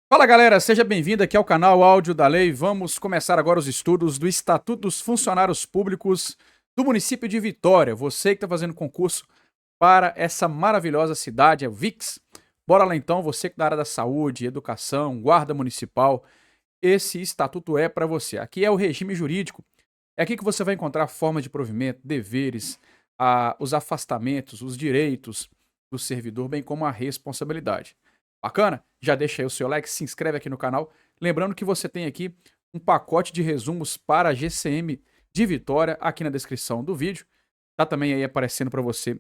Fala galera, seja bem-vindo aqui ao canal Áudio da Lei. Vamos começar agora os estudos do Estatuto dos Funcionários Públicos do município de Vitória. Você que está fazendo concurso para essa maravilhosa cidade, a VIX. Bora lá então, você que é da área da saúde, educação, guarda municipal, esse estatuto é para você. Aqui é o regime jurídico, é aqui que você vai encontrar formas de provimento, deveres, os afastamentos, os direitos do servidor, bem como a responsabilidade. Bacana? Já deixa aí o seu like, se inscreve aqui no canal. Lembrando que você tem aqui um pacote de resumos para a GCM de Vitória aqui na descrição do vídeo. Tá também aí aparecendo para você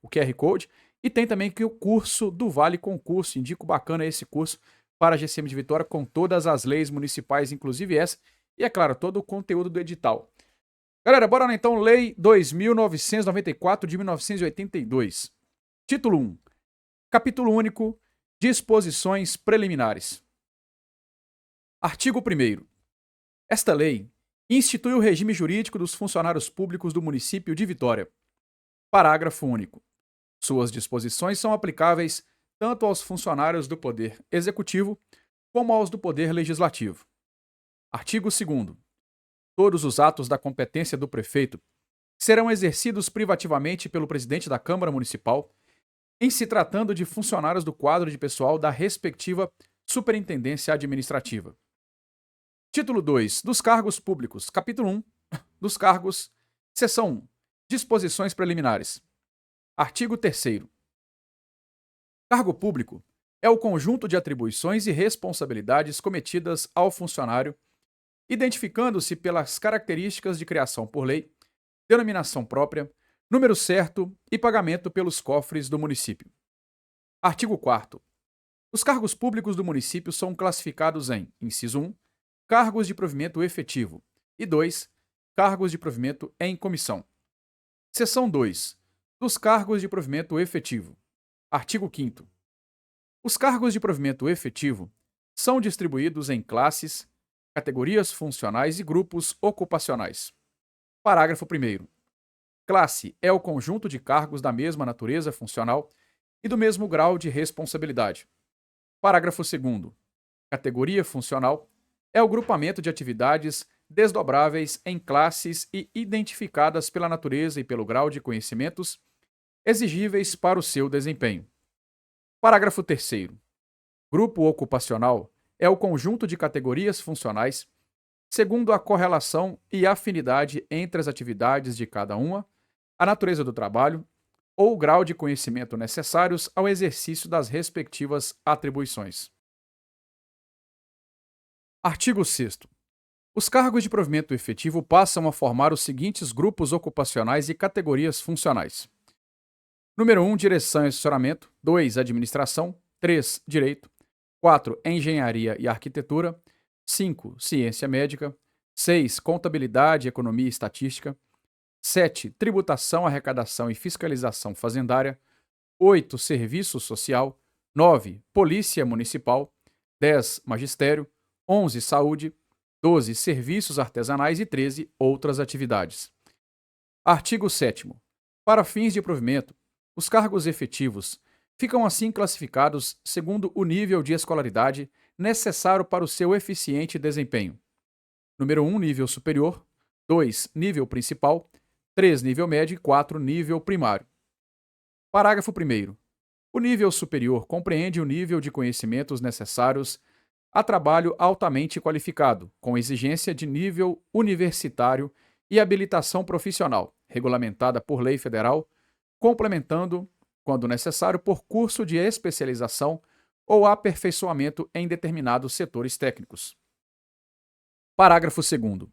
o QR Code. E tem também aqui o curso do Vale Concurso. Indico bacana esse curso para a GCM de Vitória com todas as leis municipais, inclusive essa. E é claro, todo o conteúdo do edital. Galera, bora lá então. Lei 2.994 de 1982. Título 1. Capítulo único. Disposições preliminares. Artigo 1º. Esta lei institui o regime jurídico dos funcionários públicos do município de Vitória. Parágrafo único. Suas disposições são aplicáveis tanto aos funcionários do Poder Executivo como aos do Poder Legislativo. Artigo 2º. Todos os atos da competência do prefeito serão exercidos privativamente pelo presidente da Câmara Municipal em se tratando de funcionários do quadro de pessoal da respectiva Superintendência Administrativa. Título 2. Dos cargos públicos. Capítulo 1. Dos cargos. Seção 1. Disposições preliminares. Artigo 3º. Cargo público é o conjunto de atribuições e responsabilidades cometidas ao funcionário, identificando-se pelas características de criação por lei, denominação própria, número certo e pagamento pelos cofres do município. Artigo 4º. Os cargos públicos do município são classificados em: inciso 1, cargos de provimento efetivo, e 2, cargos de provimento em comissão. Seção 2. Dos cargos de provimento efetivo. Artigo 5º. Os cargos de provimento efetivo são distribuídos em classes, categorias funcionais e grupos ocupacionais. Parágrafo 1º. Classe é o conjunto de cargos da mesma natureza funcional e do mesmo grau de responsabilidade. Parágrafo 2º. Categoria funcional é o grupamento de atividades desdobráveis em classes e identificadas pela natureza e pelo grau de conhecimentos exigíveis para o seu desempenho. Parágrafo 3º. Grupo ocupacional é o conjunto de categorias funcionais segundo a correlação e afinidade entre as atividades de cada uma, a natureza do trabalho ou o grau de conhecimento necessários ao exercício das respectivas atribuições. Artigo 6º. Os cargos de provimento efetivo passam a formar os seguintes grupos ocupacionais e categorias funcionais. Número 1, direção e assessoramento. 2, administração. 3, direito. 4, engenharia e arquitetura. 5, ciência médica. 6, contabilidade, economia e estatística. 7, tributação, arrecadação e fiscalização fazendária. 8, serviço social. 9, polícia municipal. 10, magistério. 11, saúde. 12, serviços artesanais e 13, outras atividades. Artigo 7º. Para fins de provimento, os cargos efetivos ficam assim classificados segundo o nível de escolaridade necessário para o seu eficiente desempenho. Número 1, nível superior. 2, nível principal. 3, nível médio e 4, nível primário. Parágrafo 1º. O nível superior compreende o nível de conhecimentos necessários a trabalho altamente qualificado, com exigência de nível universitário e habilitação profissional, regulamentada por lei federal, complementando, quando necessário, por curso de especialização ou aperfeiçoamento em determinados setores técnicos. Parágrafo 2º.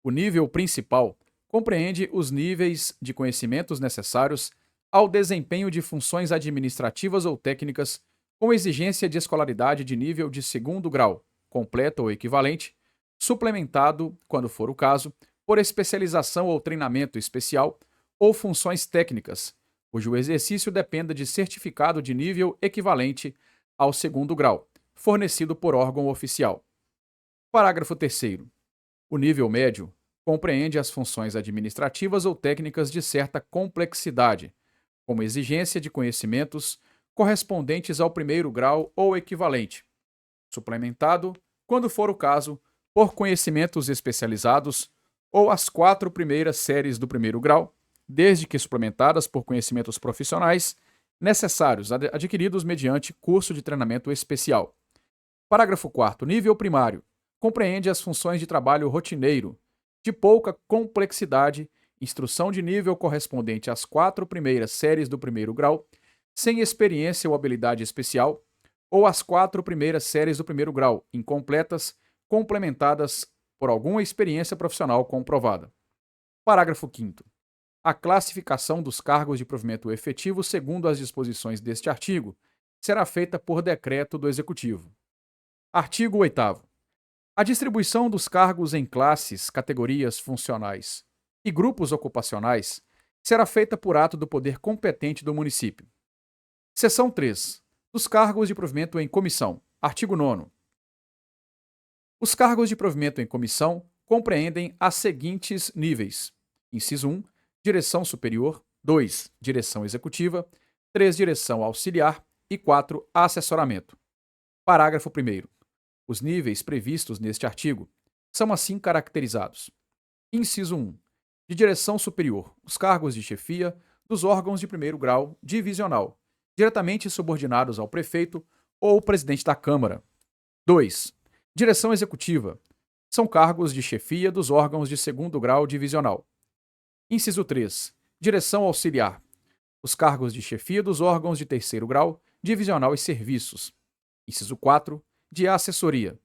O nível principal compreende os níveis de conhecimentos necessários ao desempenho de funções administrativas ou técnicas com exigência de escolaridade de nível de segundo grau, completo ou equivalente, suplementado, quando for o caso, por especialização ou treinamento especial ou funções técnicas, cujo exercício dependa de certificado de nível equivalente ao segundo grau, fornecido por órgão oficial. Parágrafo 3º. O nível médio compreende as funções administrativas ou técnicas de certa complexidade, como exigência de conhecimentos correspondentes ao primeiro grau ou equivalente, suplementado, quando for o caso, por conhecimentos especializados ou as 4 primeiras séries do primeiro grau, desde que suplementadas por conhecimentos profissionais necessários adquiridos mediante curso de treinamento especial. Parágrafo 4º. Nível primário. Compreende as funções de trabalho rotineiro, de pouca complexidade, instrução de nível correspondente às 4 primeiras séries do primeiro grau, sem experiência ou habilidade especial, ou as 4 primeiras séries do primeiro grau, incompletas, complementadas por alguma experiência profissional comprovada. Parágrafo 5º. A classificação dos cargos de provimento efetivo segundo as disposições deste artigo será feita por decreto do Executivo. Artigo 8º. A distribuição dos cargos em classes, categorias funcionais e grupos ocupacionais será feita por ato do poder competente do município. Seção 3. Dos cargos de provimento em comissão. Artigo 9º. Os cargos de provimento em comissão compreendem as seguintes níveis: inciso 1, direção superior; 2, direção executiva; 3, direção auxiliar e 4, assessoramento. Parágrafo 1º. Os níveis previstos neste artigo são assim caracterizados: inciso 1, de direção superior, os cargos de chefia dos órgãos de primeiro grau divisional, diretamente subordinados ao prefeito ou presidente da Câmara. 2. Direção executiva. São cargos de chefia dos órgãos de segundo grau divisional. Inciso 3. Direção auxiliar. Os cargos de chefia dos órgãos de terceiro grau divisional e serviços. Inciso 4. De assessoria.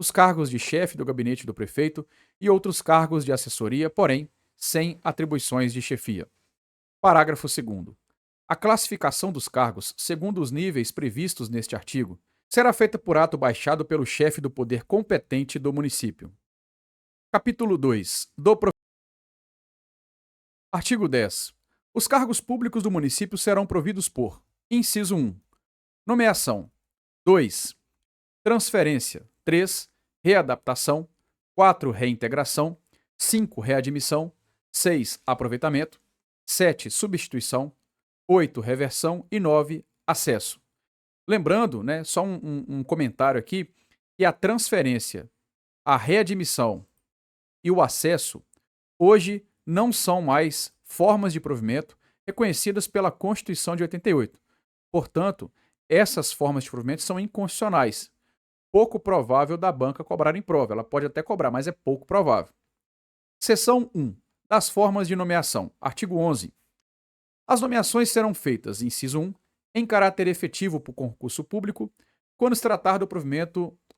Os cargos de chefe do gabinete do prefeito e outros cargos de assessoria, porém, sem atribuições de chefia. Parágrafo 2º. A classificação dos cargos, segundo os níveis previstos neste artigo, será feita por ato baixado pelo chefe do poder competente do município. Capítulo 2. Artigo 10. Os cargos públicos do município serão providos por: inciso 1. Nomeação. 2. Transferência. 3. Readaptação. 4. Reintegração. 5. Readmissão. 6. Aproveitamento. 7. Substituição. 8. Reversão. E 9. Acesso. Lembrando, só um comentário aqui, que a transferência, a readmissão e o acesso, hoje não são mais formas de provimento reconhecidas pela Constituição de 88. Portanto, essas formas de provimento são inconstitucionais. Pouco provável da banca cobrar em prova. Ela pode até cobrar, mas é pouco provável. Seção 1. Das formas de nomeação. Artigo 11. As nomeações serão feitas, inciso 1, em caráter efetivo por concurso público, quando se tratar do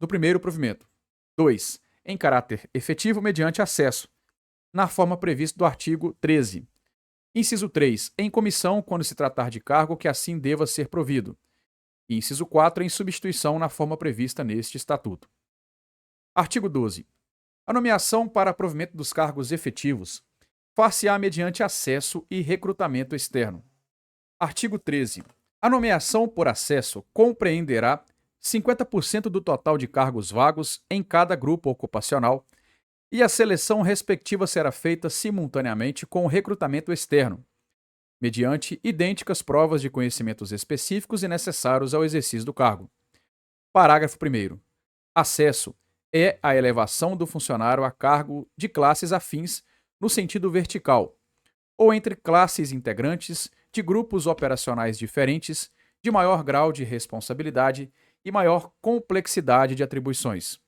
primeiro provimento. 2. Em caráter efetivo mediante acesso, na forma prevista do artigo 13. Inciso 3. Em comissão, quando se tratar de cargo que assim deva ser provido. E inciso 4. Em substituição, na forma prevista neste Estatuto. Artigo 12. A nomeação para provimento dos cargos efetivos far-se-á mediante acesso e recrutamento externo. Artigo 13. A nomeação por acesso compreenderá 50% do total de cargos vagos em cada grupo ocupacional e a seleção respectiva será feita simultaneamente com o recrutamento externo, mediante idênticas provas de conhecimentos específicos e necessários ao exercício do cargo. Parágrafo 1º. Acesso é a elevação do funcionário a cargo de classes afins no sentido vertical, ou entre classes integrantes de grupos operacionais diferentes, de maior grau de responsabilidade e maior complexidade de atribuições.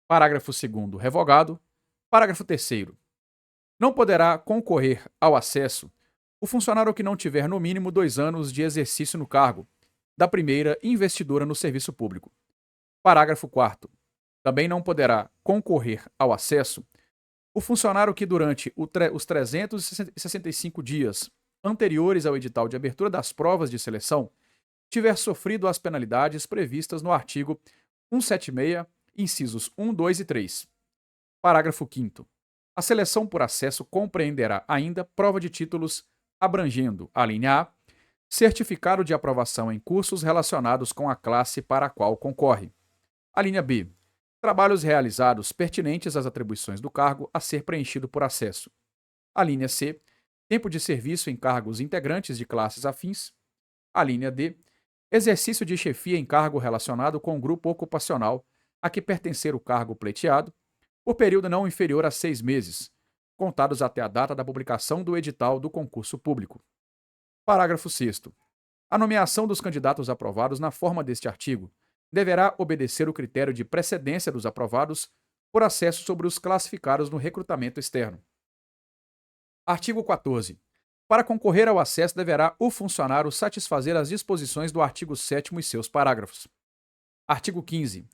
Parágrafo 2º. Revogado. Parágrafo 3º. Não poderá concorrer ao acesso o funcionário que não tiver no mínimo 2 anos de exercício no cargo, da primeira investidura no serviço público. Parágrafo 4º. Também não poderá concorrer ao acesso o funcionário que, durante os 365 dias anteriores ao edital de abertura das provas de seleção, tiver sofrido as penalidades previstas no artigo 176, incisos 1, 2 e 3. Parágrafo 5º. A seleção por acesso compreenderá ainda prova de títulos abrangendo, a linha A, certificado de aprovação em cursos relacionados com a classe para a qual concorre. A linha B, trabalhos realizados pertinentes às atribuições do cargo a ser preenchido por acesso. A linha C, tempo de serviço em cargos integrantes de classes afins. A linha D, Exercício de chefia em cargo relacionado com o grupo ocupacional a que pertencer o cargo pleiteado, por período não inferior a 6 meses, contados até a data da publicação do edital do concurso público. Parágrafo 6º. A nomeação dos candidatos aprovados na forma deste artigo deverá obedecer o critério de precedência dos aprovados por acesso sobre os classificados no recrutamento externo. Artigo 14. Para concorrer ao acesso, deverá o funcionário satisfazer as disposições do artigo 7º e seus parágrafos. Artigo 15.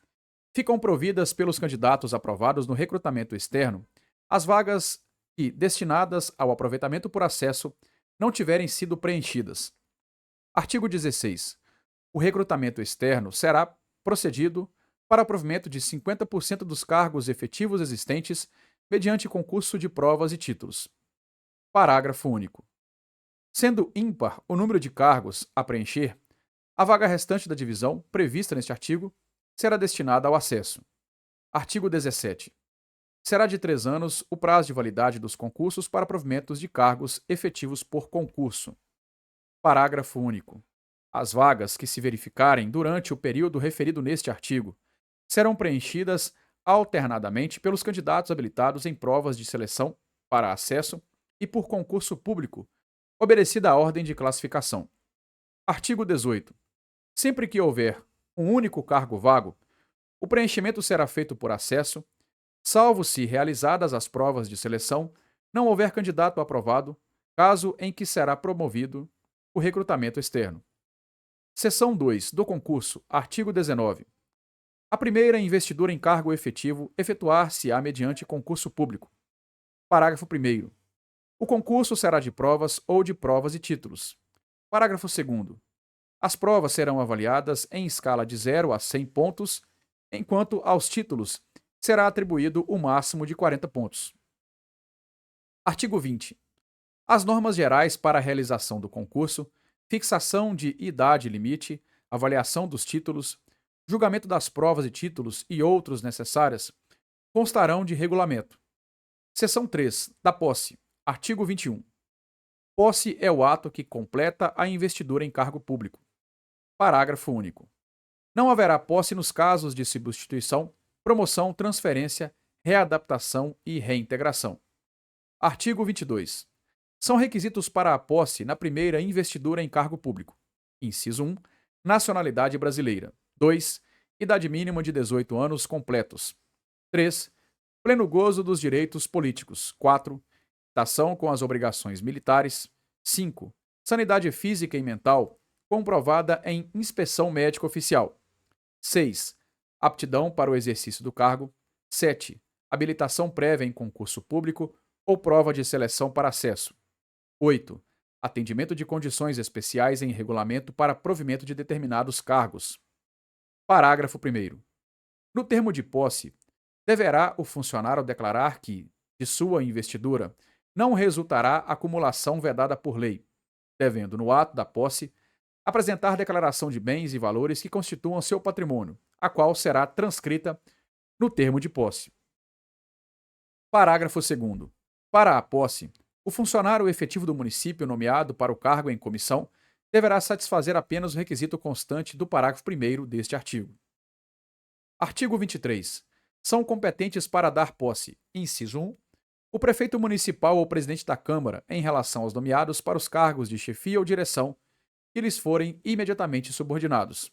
Ficam providas pelos candidatos aprovados no recrutamento externo as vagas que, destinadas ao aproveitamento por acesso, não tiverem sido preenchidas. Artigo 16. O recrutamento externo será procedido para o provimento de 50% dos cargos efetivos existentes mediante concurso de provas e títulos. Parágrafo único. Sendo ímpar o número de cargos a preencher, a vaga restante da divisão, prevista neste artigo, será destinada ao acesso. Artigo 17. Será de 3 anos o prazo de validade dos concursos para provimentos de cargos efetivos por concurso. Parágrafo único. As vagas que se verificarem durante o período referido neste artigo serão preenchidas alternadamente pelos candidatos habilitados em provas de seleção para acesso e por concurso público, obedecida a ordem de classificação. Artigo 18. Sempre que houver um único cargo vago, o preenchimento será feito por acesso, salvo se realizadas as provas de seleção, não houver candidato aprovado, caso em que será promovido o recrutamento externo. Seção 2 do concurso, artigo 19. A primeira investidura em cargo efetivo efetuar-se-á mediante concurso público. Parágrafo 1º. O concurso será de provas ou de provas e títulos. Parágrafo 2º. As provas serão avaliadas em escala de 0 a 100 pontos, enquanto aos títulos será atribuído o máximo de 40 pontos. Artigo 20. As normas gerais para a realização do concurso, fixação de idade limite, avaliação dos títulos, julgamento das provas e títulos e outros necessárias, constarão de regulamento. Seção 3. Da posse. Artigo 21. Posse é o ato que completa a investidura em cargo público. Parágrafo único. Não haverá posse nos casos de substituição, promoção, transferência, readaptação e reintegração. Artigo 22. São requisitos para a posse na primeira investidura em cargo público. Inciso 1. Nacionalidade brasileira. 2. Idade mínima de 18 anos completos. 3. Pleno gozo dos direitos políticos. 4. Estação com as obrigações militares. 5. Sanidade física e mental, comprovada em inspeção médica oficial. 6. Aptidão para o exercício do cargo. 7. Habilitação prévia em concurso público ou prova de seleção para acesso. 8. Atendimento de condições especiais em regulamento para provimento de determinados cargos. Parágrafo 1º. No termo de posse, deverá o funcionário declarar que, de sua investidura, não resultará acumulação vedada por lei, devendo, no ato da posse, apresentar declaração de bens e valores que constituam seu patrimônio, a qual será transcrita no termo de posse. Parágrafo 2º. Para a posse, o funcionário efetivo do município nomeado para o cargo em comissão deverá satisfazer apenas o requisito constante do parágrafo 1º deste artigo. Artigo 23. São competentes para dar posse, inciso 1, o prefeito municipal ou presidente da Câmara em relação aos nomeados para os cargos de chefia ou direção que lhes forem imediatamente subordinados.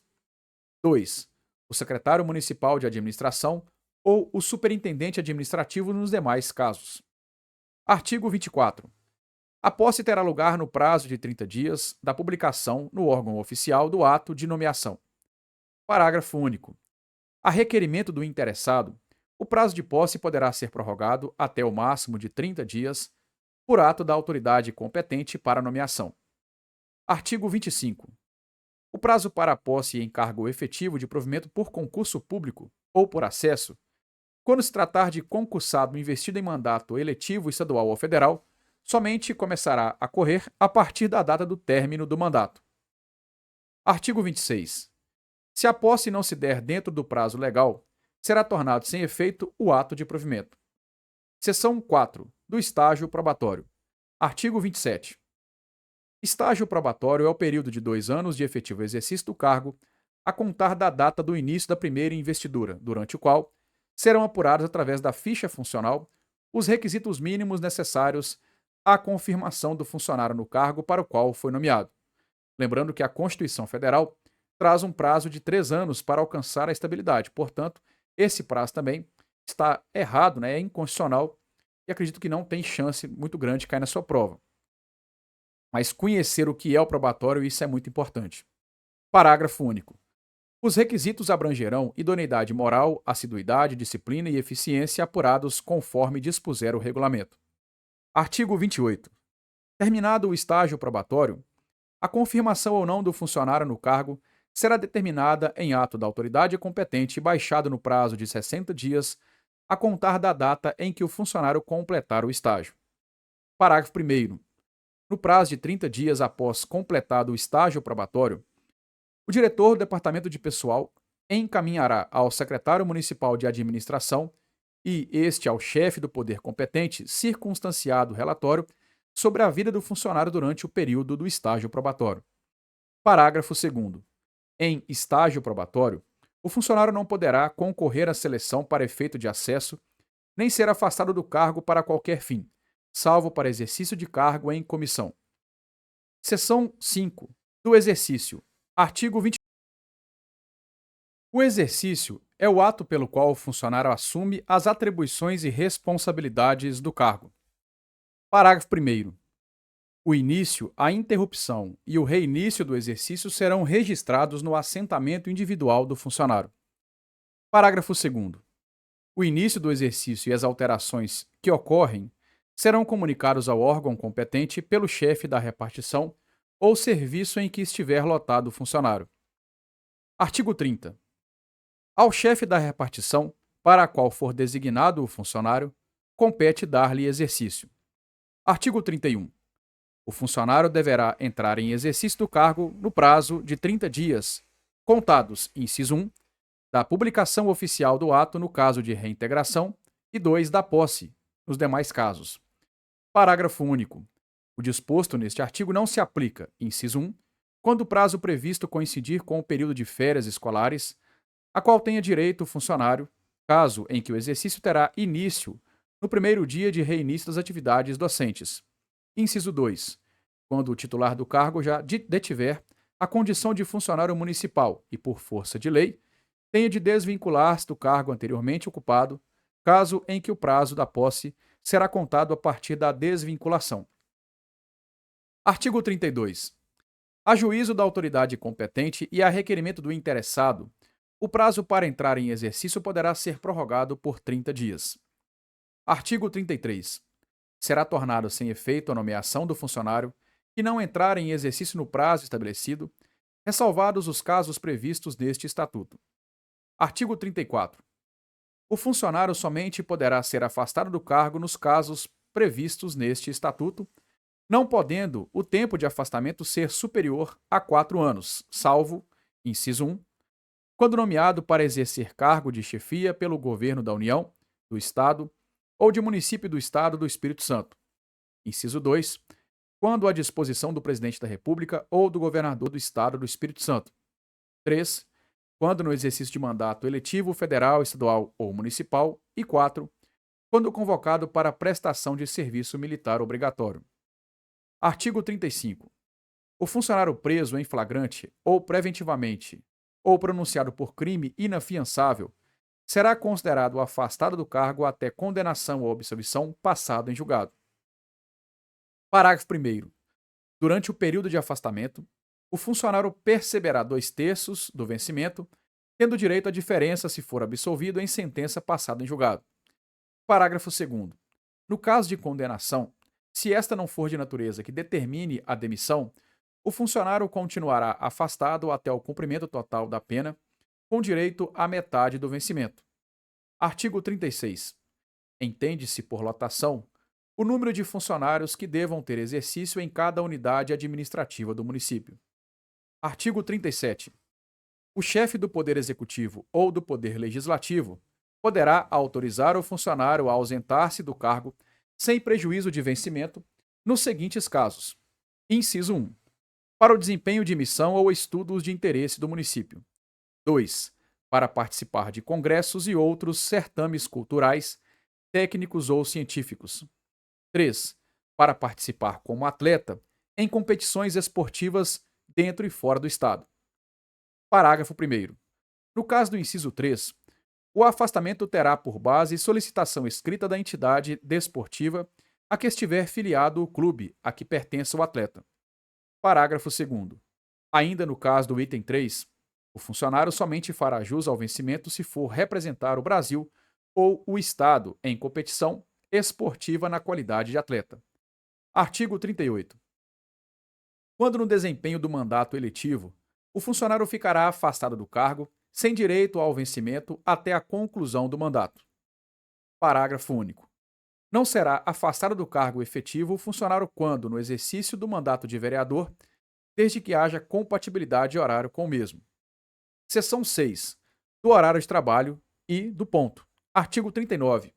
2. O secretário municipal de administração ou o superintendente administrativo nos demais casos. Artigo 24. A posse terá lugar no prazo de 30 dias da publicação no órgão oficial do ato de nomeação. Parágrafo único. A requerimento do interessado, o prazo de posse poderá ser prorrogado até o máximo de 30 dias por ato da autoridade competente para a nomeação. Artigo 25. O prazo para a posse em cargo efetivo de provimento por concurso público ou por acesso, quando se tratar de concursado investido em mandato eletivo estadual ou federal, somente começará a correr a partir da data do término do mandato. Artigo 26. Se a posse não se der dentro do prazo legal, será tornado sem efeito o ato de provimento. Seção 4. Do estágio probatório. Artigo 27. Estágio probatório é o período de 2 anos de efetivo exercício do cargo, a contar da data do início da primeira investidura, durante o qual serão apurados através da ficha funcional os requisitos mínimos necessários à confirmação do funcionário no cargo para o qual foi nomeado. Lembrando que a Constituição Federal traz um prazo de 3 anos para alcançar a estabilidade. Portanto, esse prazo também está errado, né? É inconstitucional e acredito que não tem chance muito grande de cair na sua prova. Mas conhecer o que é o probatório, isso é muito importante. Parágrafo único. Os requisitos abrangerão idoneidade moral, assiduidade, disciplina e eficiência apurados conforme dispuser o regulamento. Artigo 28. Terminado o estágio probatório, a confirmação ou não do funcionário no cargo será determinada em ato da autoridade competente e baixado no prazo de 60 dias a contar da data em que o funcionário completar o estágio. Parágrafo 1º. No prazo de 30 dias após completado o estágio probatório, o diretor do Departamento de Pessoal encaminhará ao secretário municipal de administração e este ao chefe do poder competente circunstanciado relatório sobre a vida do funcionário durante o período do estágio probatório. Parágrafo 2º. Em estágio probatório, o funcionário não poderá concorrer à seleção para efeito de acesso, nem ser afastado do cargo para qualquer fim, salvo para exercício de cargo em comissão. Seção 5. Do exercício. Artigo 20. O exercício é o ato pelo qual o funcionário assume as atribuições e responsabilidades do cargo. Parágrafo 1º. O início, a interrupção e o reinício do exercício serão registrados no assentamento individual do funcionário. Parágrafo 2º. O início do exercício e as alterações que ocorrem serão comunicados ao órgão competente pelo chefe da repartição ou serviço em que estiver lotado o funcionário. Artigo 30. Ao chefe da repartição, para a qual for designado o funcionário, compete dar-lhe exercício. Artigo 31. O funcionário deverá entrar em exercício do cargo no prazo de 30 dias, contados, inciso 1, da publicação oficial do ato no caso de reintegração e 2, da posse, nos demais casos. Parágrafo único. O disposto neste artigo não se aplica, inciso 1, quando o prazo previsto coincidir com o período de férias escolares, a qual tenha direito o funcionário, caso em que o exercício terá início no primeiro dia de reinício das atividades docentes. Inciso 2. Quando o titular do cargo já detiver a condição de funcionário municipal e, por força de lei, tenha de desvincular-se do cargo anteriormente ocupado, caso em que o prazo da posse será contado a partir da desvinculação. Artigo 32. A juízo da autoridade competente e a requerimento do interessado, o prazo para entrar em exercício poderá ser prorrogado por 30 dias. Artigo 33. Será tornado sem efeito a nomeação do funcionário que não entrar em exercício no prazo estabelecido, ressalvados os casos previstos neste Estatuto. Artigo 34. O funcionário somente poderá ser afastado do cargo nos casos previstos neste Estatuto, não podendo o tempo de afastamento ser superior a 4 anos, salvo, inciso 1, quando nomeado para exercer cargo de chefia pelo governo da União, do Estado ou de município do Estado do Espírito Santo. Inciso 2, quando à disposição do Presidente da República ou do governador do Estado do Espírito Santo. 3, quando no exercício de mandato eletivo federal, estadual ou municipal. E 4, quando convocado para prestação de serviço militar obrigatório. Artigo 35. O funcionário preso em flagrante ou preventivamente ou pronunciado por crime inafiançável será considerado afastado do cargo até condenação ou absolvição passado em julgado. Parágrafo 1º. Durante o período de afastamento, o funcionário perceberá 2/3 do vencimento, tendo direito à diferença se for absolvido em sentença passada em julgado. Parágrafo 2º. No caso de condenação, se esta não for de natureza que determine a demissão, o funcionário continuará afastado até o cumprimento total da pena, com direito à metade do vencimento. Artigo 36. Entende-se por lotação o número de funcionários que devam ter exercício em cada unidade administrativa do município. Artigo 37. O chefe do Poder Executivo ou do Poder Legislativo poderá autorizar o funcionário a ausentar-se do cargo sem prejuízo de vencimento nos seguintes casos: Inciso 1. Para o desempenho de missão ou estudos de interesse do município. 2. Para participar de congressos e outros certames culturais, técnicos ou científicos. 3. Para participar como atleta em competições esportivas dentro e fora do Estado. Parágrafo 1º. No caso do inciso 3, o afastamento terá por base solicitação escrita da entidade desportiva a que estiver filiado o clube a que pertença o atleta. Parágrafo 2º. Ainda no caso do item 3, o funcionário somente fará jus ao vencimento se for representar o Brasil ou o Estado em competição esportiva na qualidade de atleta. Artigo 38. Quando no desempenho do mandato eletivo, o funcionário ficará afastado do cargo, sem direito ao vencimento até a conclusão do mandato. Parágrafo único. Não será afastado do cargo efetivo o funcionário quando, no exercício do mandato de vereador, desde que haja compatibilidade de horário com o mesmo. Seção 6. Do horário de trabalho e do ponto. Artigo 39.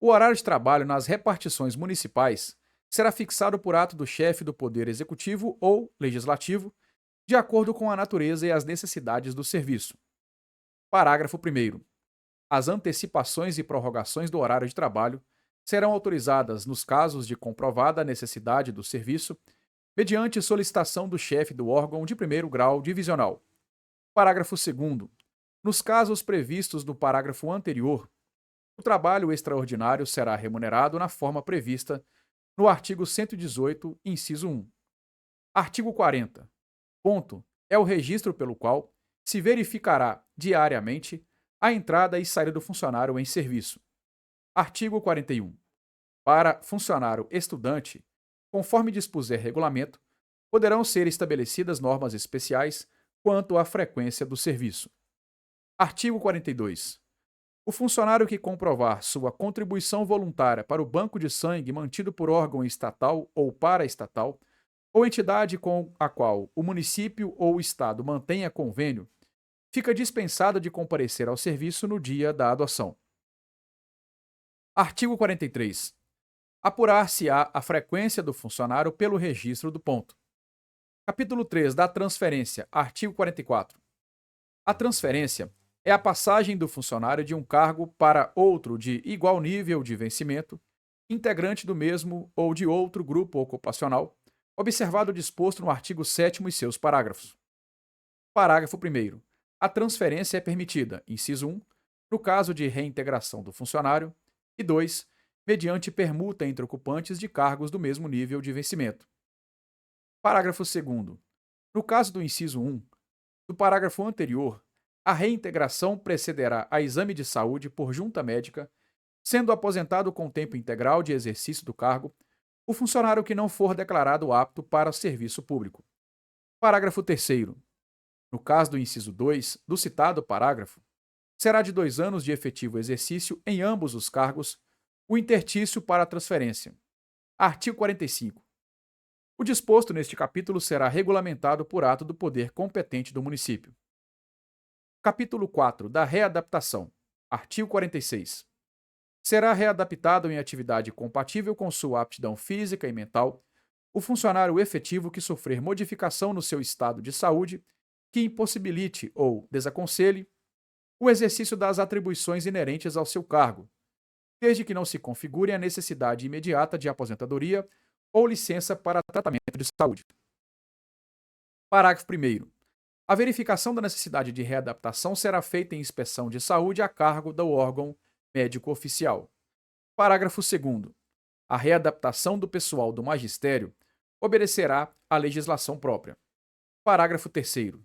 O horário de trabalho nas repartições municipais será fixado por ato do chefe do Poder Executivo ou Legislativo, de acordo com a natureza e as necessidades do serviço. Parágrafo 1º. As antecipações e prorrogações do horário de trabalho serão autorizadas nos casos de comprovada necessidade do serviço, mediante solicitação do chefe do órgão de primeiro grau divisional. Parágrafo 2º. Nos casos previstos no parágrafo anterior, o trabalho extraordinário será remunerado na forma prevista no artigo 118, inciso 1. Artigo 40. Ponto é o registro pelo qual se verificará diariamente a entrada e saída do funcionário em serviço. Artigo 41. Para funcionário estudante, conforme dispuser regulamento, poderão ser estabelecidas normas especiais quanto à frequência do serviço. Artigo 42. O funcionário que comprovar sua contribuição voluntária para o banco de sangue mantido por órgão estatal ou paraestatal, ou entidade com a qual o município ou o Estado mantenha convênio, fica dispensado de comparecer ao serviço no dia da adoção. Artigo 43. Apurar-se-á a frequência do funcionário pelo registro do ponto. Capítulo 3 da transferência. Artigo 44. A transferência é a passagem do funcionário de um cargo para outro de igual nível de vencimento, integrante do mesmo ou de outro grupo ocupacional, observado o disposto no artigo 7º e seus parágrafos. Parágrafo 1º. A transferência é permitida, inciso 1, no caso de reintegração do funcionário, e 2, mediante permuta entre ocupantes de cargos do mesmo nível de vencimento. Parágrafo 2º. No caso do inciso 1, do parágrafo anterior, a reintegração precederá a exame de saúde por junta médica, sendo aposentado com tempo integral de exercício do cargo o funcionário que não for declarado apto para serviço público. Parágrafo 3º. No caso do inciso 2, do citado parágrafo, será de 2 anos de efetivo exercício em ambos os cargos o intertício para a transferência. Artigo 45. O disposto neste capítulo será regulamentado por ato do poder competente do município. Capítulo 4 da readaptação. Artigo 46. Será readaptado em atividade compatível com sua aptidão física e mental o funcionário efetivo que sofrer modificação no seu estado de saúde que impossibilite ou desaconselhe o exercício das atribuições inerentes ao seu cargo, desde que não se configure a necessidade imediata de aposentadoria ou licença para tratamento de saúde. Parágrafo 1º. A verificação da necessidade de readaptação será feita em inspeção de saúde a cargo do órgão médico oficial. Parágrafo 2º. A readaptação do pessoal do magistério obedecerá à legislação própria. Parágrafo 3º.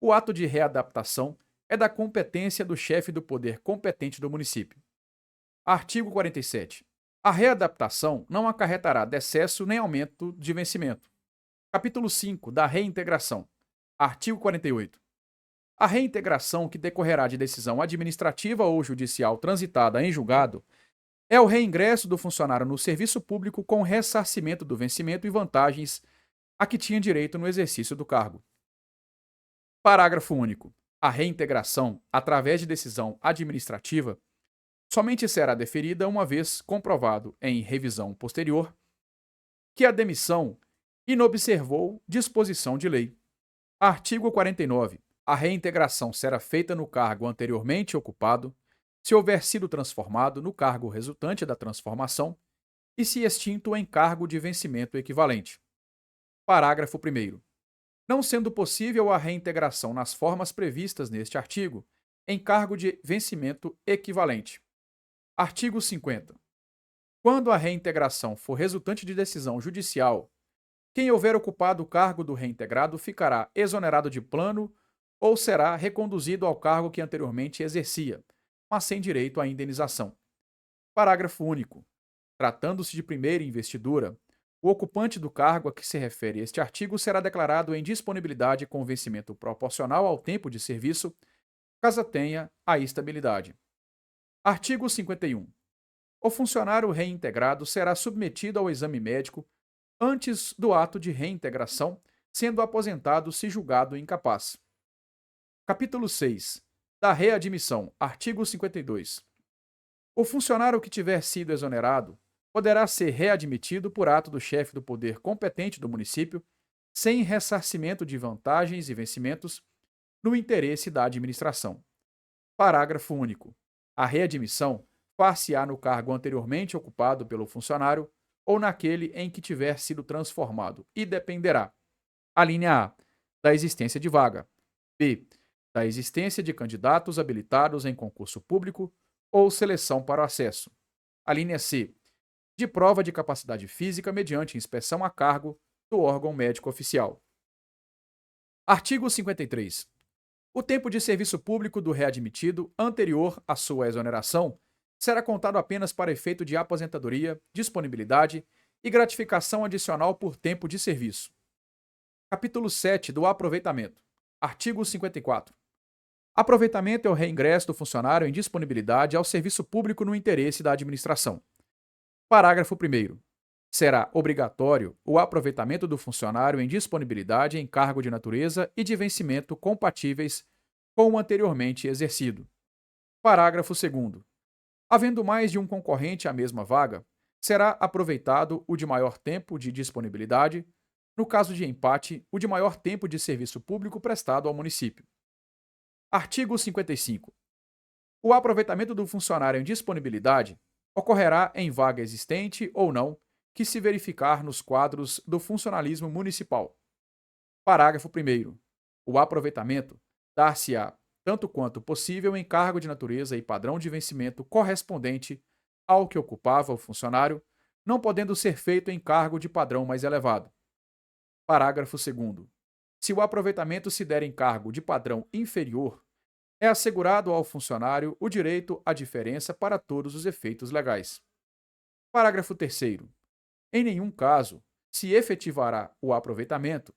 O ato de readaptação é da competência do chefe do poder competente do município. Artigo 47. A readaptação não acarretará decesso nem aumento de vencimento. Capítulo 5 da reintegração. Artigo 48. A reintegração que decorrerá de decisão administrativa ou judicial transitada em julgado é o reingresso do funcionário no serviço público com ressarcimento do vencimento e vantagens a que tinha direito no exercício do cargo. Parágrafo único. A reintegração, através de decisão administrativa, somente será deferida uma vez comprovado, em revisão posterior, que a demissão inobservou disposição de lei. Artigo 49. A reintegração será feita no cargo anteriormente ocupado, se houver sido transformado no cargo resultante da transformação e se extinto em cargo de vencimento equivalente. Parágrafo 1º. Não sendo possível a reintegração nas formas previstas neste artigo, em cargo de vencimento equivalente. Artigo 50. Quando a reintegração for resultante de decisão judicial, quem houver ocupado o cargo do reintegrado ficará exonerado de plano ou será reconduzido ao cargo que anteriormente exercia, mas sem direito à indenização. Parágrafo único. Tratando-se de primeira investidura, o ocupante do cargo a que se refere este artigo será declarado em disponibilidade com vencimento proporcional ao tempo de serviço, caso tenha a estabilidade. Artigo 51. O funcionário reintegrado será submetido ao exame médico antes do ato de reintegração, sendo aposentado se julgado incapaz. Capítulo 6. Da readmissão. Artigo 52. O funcionário que tiver sido exonerado poderá ser readmitido por ato do chefe do poder competente do município, sem ressarcimento de vantagens e vencimentos, no interesse da administração. Parágrafo único. A readmissão far-se-á no cargo anteriormente ocupado pelo funcionário ou naquele em que tiver sido transformado e dependerá: a linha A, da existência de vaga, B, da existência de candidatos habilitados em concurso público ou seleção para o acesso, a linha C, de prova de capacidade física mediante inspeção a cargo do órgão médico oficial. Artigo 53. O tempo de serviço público do readmitido anterior à sua exoneração será contado apenas para efeito de aposentadoria, disponibilidade e gratificação adicional por tempo de serviço. Capítulo 7 do aproveitamento. Artigo 54. Aproveitamento é o reingresso do funcionário em disponibilidade ao serviço público no interesse da administração. Parágrafo 1º. Será obrigatório o aproveitamento do funcionário em disponibilidade em cargo de natureza e de vencimento compatíveis com o anteriormente exercido. Parágrafo 2º. Havendo mais de um concorrente à mesma vaga, será aproveitado o de maior tempo de disponibilidade, no caso de empate, o de maior tempo de serviço público prestado ao município. Artigo 55. O aproveitamento do funcionário em disponibilidade ocorrerá em vaga existente ou não, que se verificar nos quadros do funcionalismo municipal. Parágrafo 1º. O aproveitamento dar-se-á, tanto quanto possível, em cargo de natureza e padrão de vencimento correspondente ao que ocupava o funcionário, não podendo ser feito em cargo de padrão mais elevado. Parágrafo 2º. Se o aproveitamento se der em cargo de padrão inferior, é assegurado ao funcionário o direito à diferença para todos os efeitos legais. Parágrafo 3º. Em nenhum caso se efetivará o aproveitamento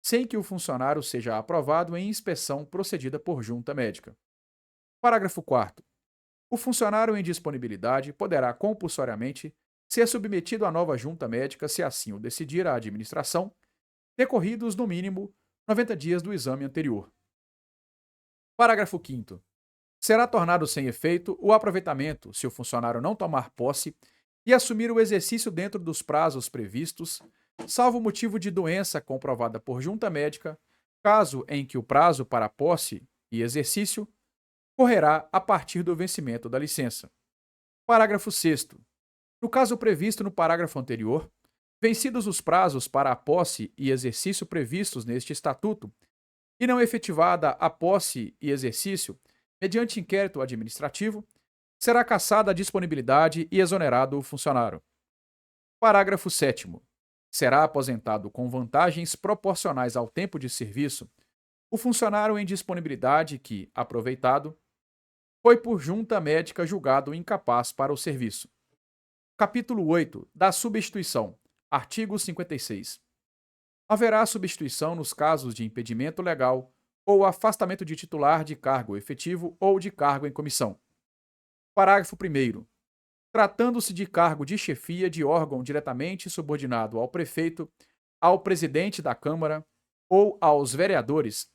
sem que o funcionário seja aprovado em inspeção procedida por junta médica. Parágrafo 4º. O funcionário em disponibilidade poderá compulsoriamente ser submetido à nova junta médica se assim o decidir a administração, decorridos no mínimo 90 dias do exame anterior. Parágrafo 5º. Será tornado sem efeito o aproveitamento se o funcionário não tomar posse e assumir o exercício dentro dos prazos previstos, salvo motivo de doença comprovada por junta médica, caso em que o prazo para posse e exercício correrá a partir do vencimento da licença. Parágrafo 6º. No caso previsto no parágrafo anterior, vencidos os prazos para a posse e exercício previstos neste Estatuto, e não efetivada a posse e exercício mediante inquérito administrativo, será cassada a disponibilidade e exonerado o funcionário. Parágrafo 7º. Será aposentado com vantagens proporcionais ao tempo de serviço o funcionário em disponibilidade que, aproveitado, foi por junta médica julgado incapaz para o serviço. Capítulo 8 da substituição. Artigo 56. Haverá substituição nos casos de impedimento legal ou afastamento de titular de cargo efetivo ou de cargo em comissão. Parágrafo 1º. Tratando-se de cargo de chefia de órgão diretamente subordinado ao prefeito, ao presidente da Câmara ou aos vereadores,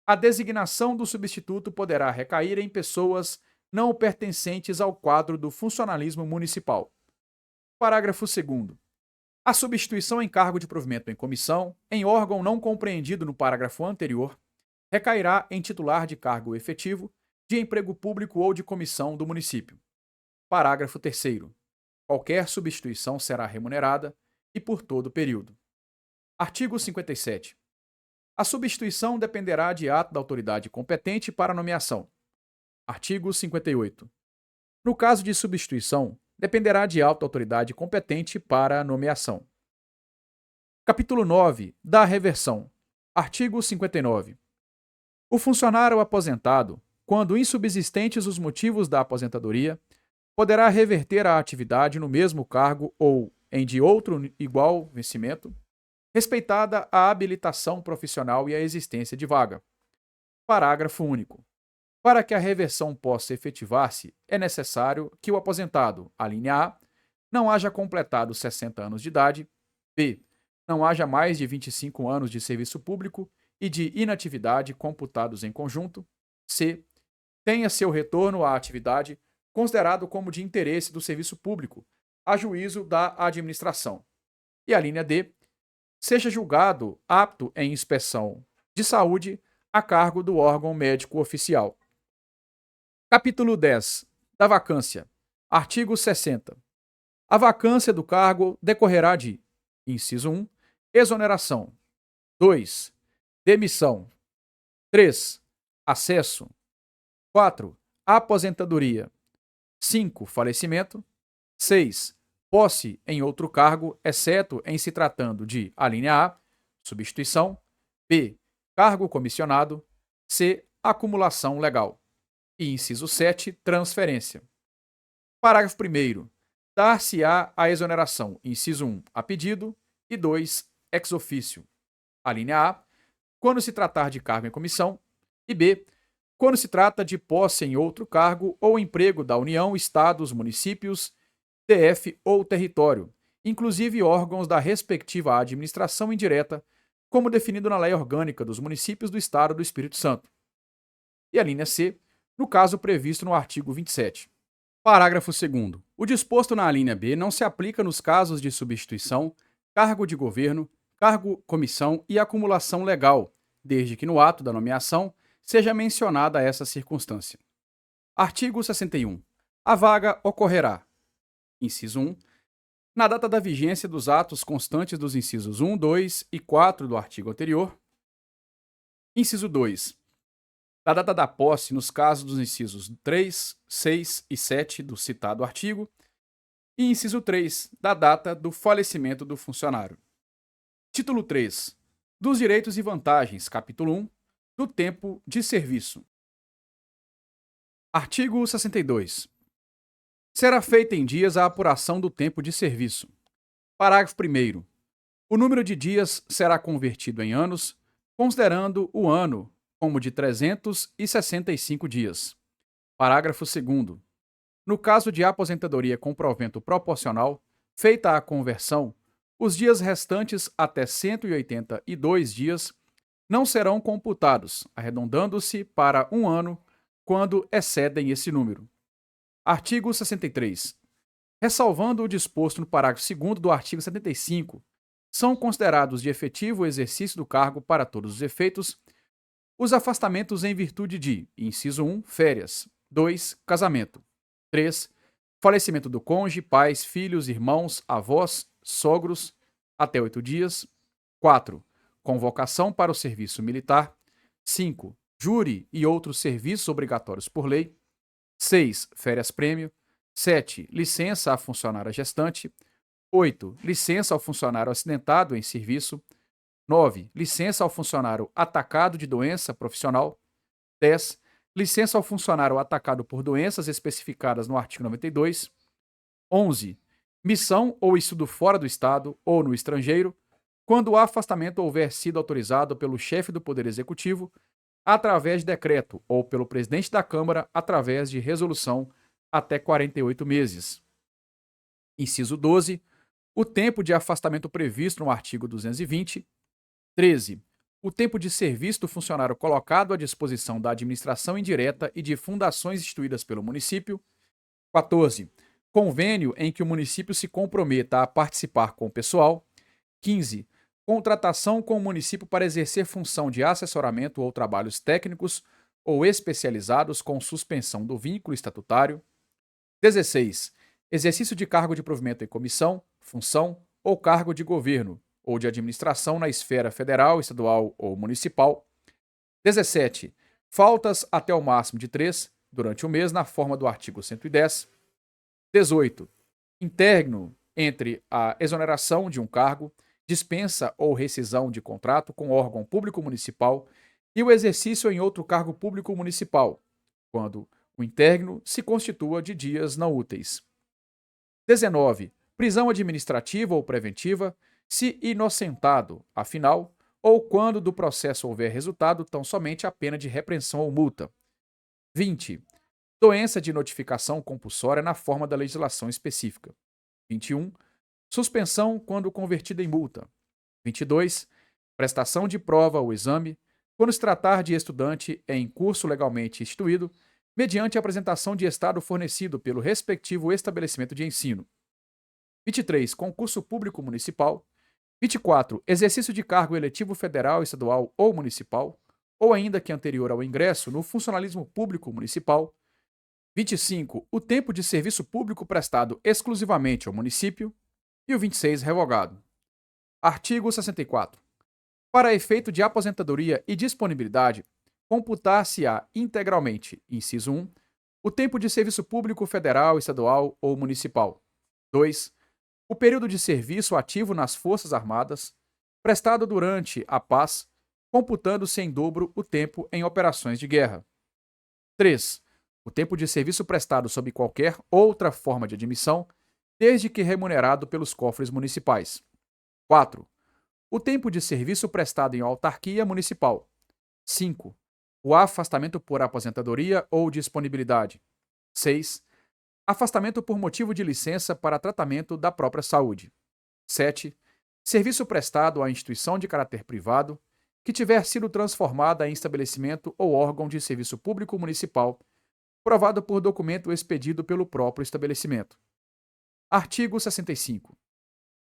a designação do substituto poderá recair em pessoas não pertencentes ao quadro do funcionalismo municipal. Parágrafo 2º. A substituição em cargo de provimento em comissão, em órgão não compreendido no parágrafo anterior, recairá em titular de cargo efetivo, de emprego público ou de comissão do município. Parágrafo 3º. Qualquer substituição será remunerada e por todo o período. Artigo 57. A substituição dependerá de ato da autoridade competente para nomeação. Artigo 58. No caso de substituição, dependerá de ato da autoridade competente para nomeação. Capítulo 9. Da reversão. Artigo 59. O funcionário aposentado, quando insubsistentes os motivos da aposentadoria, poderá reverter a atividade no mesmo cargo ou em de outro igual vencimento, respeitada a habilitação profissional e a existência de vaga. Parágrafo único. Para que a reversão possa efetivar-se, é necessário que o aposentado, a linha A, não haja completado 60 anos de idade, b. não haja mais de 25 anos de serviço público e de inatividade computados em conjunto, c. tenha seu retorno à atividade considerado como de interesse do serviço público, a juízo da administração. E a linha D, seja julgado apto em inspeção de saúde a cargo do órgão médico oficial. Capítulo 10. Da vacância. Artigo 60. A vacância do cargo decorrerá de: inciso 1, exoneração. 2, demissão. 3, acesso. 4, aposentadoria. 5, falecimento. 6, posse em outro cargo, exceto em se tratando de: a linha A, substituição. B, cargo comissionado. C, acumulação legal. E inciso 7, transferência. Parágrafo 1º. Dar-se-á a exoneração, inciso 1, a pedido, e 2, ex officio. A linha A, quando se tratar de cargo em comissão, e B, quando se trata de posse em outro cargo ou emprego da União, Estados, municípios, DF ou território, inclusive órgãos da respectiva administração indireta, como definido na Lei Orgânica dos Municípios do Estado do Espírito Santo. E a linha C, no caso previsto no artigo 27. Parágrafo 2º. O disposto na linha B não se aplica nos casos de substituição, cargo de governo, cargo, comissão e acumulação legal, desde que no ato da nomeação seja mencionada essa circunstância. Artigo 61. A vaga ocorrerá: inciso 1, na data da vigência dos atos constantes dos incisos 1, 2 e 4 do artigo anterior. Inciso 2, da data da posse nos casos dos incisos 3, 6 e 7 do citado artigo. E inciso 3, da data do falecimento do funcionário. Título 3. Dos direitos e vantagens, capítulo 1, do tempo de serviço. Artigo 62. Será feita em dias a apuração do tempo de serviço. Parágrafo 1º. O número de dias será convertido em anos, considerando o ano como de 365 dias. Parágrafo 2º. No caso de aposentadoria com provento proporcional, feita a conversão, os dias restantes até 182 dias não serão computados, arredondando-se para um ano quando excedem esse número. Artigo 63. Ressalvando o disposto no parágrafo 2º do artigo 75, são considerados de efetivo exercício do cargo para todos os efeitos os afastamentos em virtude de: inciso 1, férias. 2, casamento. 3, falecimento do cônjuge, pais, filhos, irmãos, avós, sogros, até 8 dias. 4, convocação para o serviço militar. 5, júri e outros serviços obrigatórios por lei. 6, férias-prêmio. 7, licença à funcionária gestante. 8, licença ao funcionário acidentado em serviço. 9, licença ao funcionário atacado de doença profissional. 10, licença ao funcionário atacado por doenças especificadas no artigo 92. 11, missão ou estudo fora do Estado ou no estrangeiro, quando o afastamento houver sido autorizado pelo chefe do Poder Executivo através de decreto ou pelo presidente da Câmara através de resolução até 48 meses. Inciso 12, o tempo de afastamento previsto no artigo 220. 13. O tempo de serviço do funcionário colocado à disposição da administração indireta e de fundações instituídas pelo município. 14. Convênio em que o município se comprometa a participar com o pessoal. 15. Contratação com o município para exercer função de assessoramento ou trabalhos técnicos ou especializados com suspensão do vínculo estatutário. 16. Exercício de cargo de provimento em comissão, função ou cargo de governo ou de administração na esfera federal, estadual ou municipal. 17. Faltas até o máximo de 3 durante o mês na forma do artigo 110. 18. Interno entre a exoneração de um cargo, dispensa ou rescisão de contrato com órgão público municipal e o exercício em outro cargo público municipal, quando o interno se constitua de dias não úteis. 19. Prisão administrativa ou preventiva, se inocentado, afinal, ou quando do processo houver resultado tão somente a pena de repreensão ou multa. 20. Doença de notificação compulsória na forma da legislação específica. 21. Suspensão quando convertida em multa. 22. Prestação de prova ou exame, quando se tratar de estudante em curso legalmente instituído, mediante a apresentação de estado fornecido pelo respectivo estabelecimento de ensino. 23. Concurso público municipal. 24. Exercício de cargo eletivo federal, estadual ou municipal, ou ainda que anterior ao ingresso no funcionalismo público municipal. 25. O tempo de serviço público prestado exclusivamente ao município. E o 26. Revogado. Artigo 64. Para efeito de aposentadoria e disponibilidade, computar-se-á integralmente, inciso 1, o tempo de serviço público federal, estadual ou municipal. 2. O período de serviço ativo nas Forças Armadas, prestado durante a paz, computando-se em dobro o tempo em operações de guerra. 3. O tempo de serviço prestado sob qualquer outra forma de admissão, desde que remunerado pelos cofres municipais. 4. O tempo de serviço prestado em autarquia municipal. 5. O afastamento por aposentadoria ou disponibilidade. 6. Afastamento por motivo de licença para tratamento da própria saúde. 7. Serviço prestado à instituição de caráter privado que tiver sido transformada em estabelecimento ou órgão de serviço público municipal, provado por documento expedido pelo próprio estabelecimento. Artigo 65.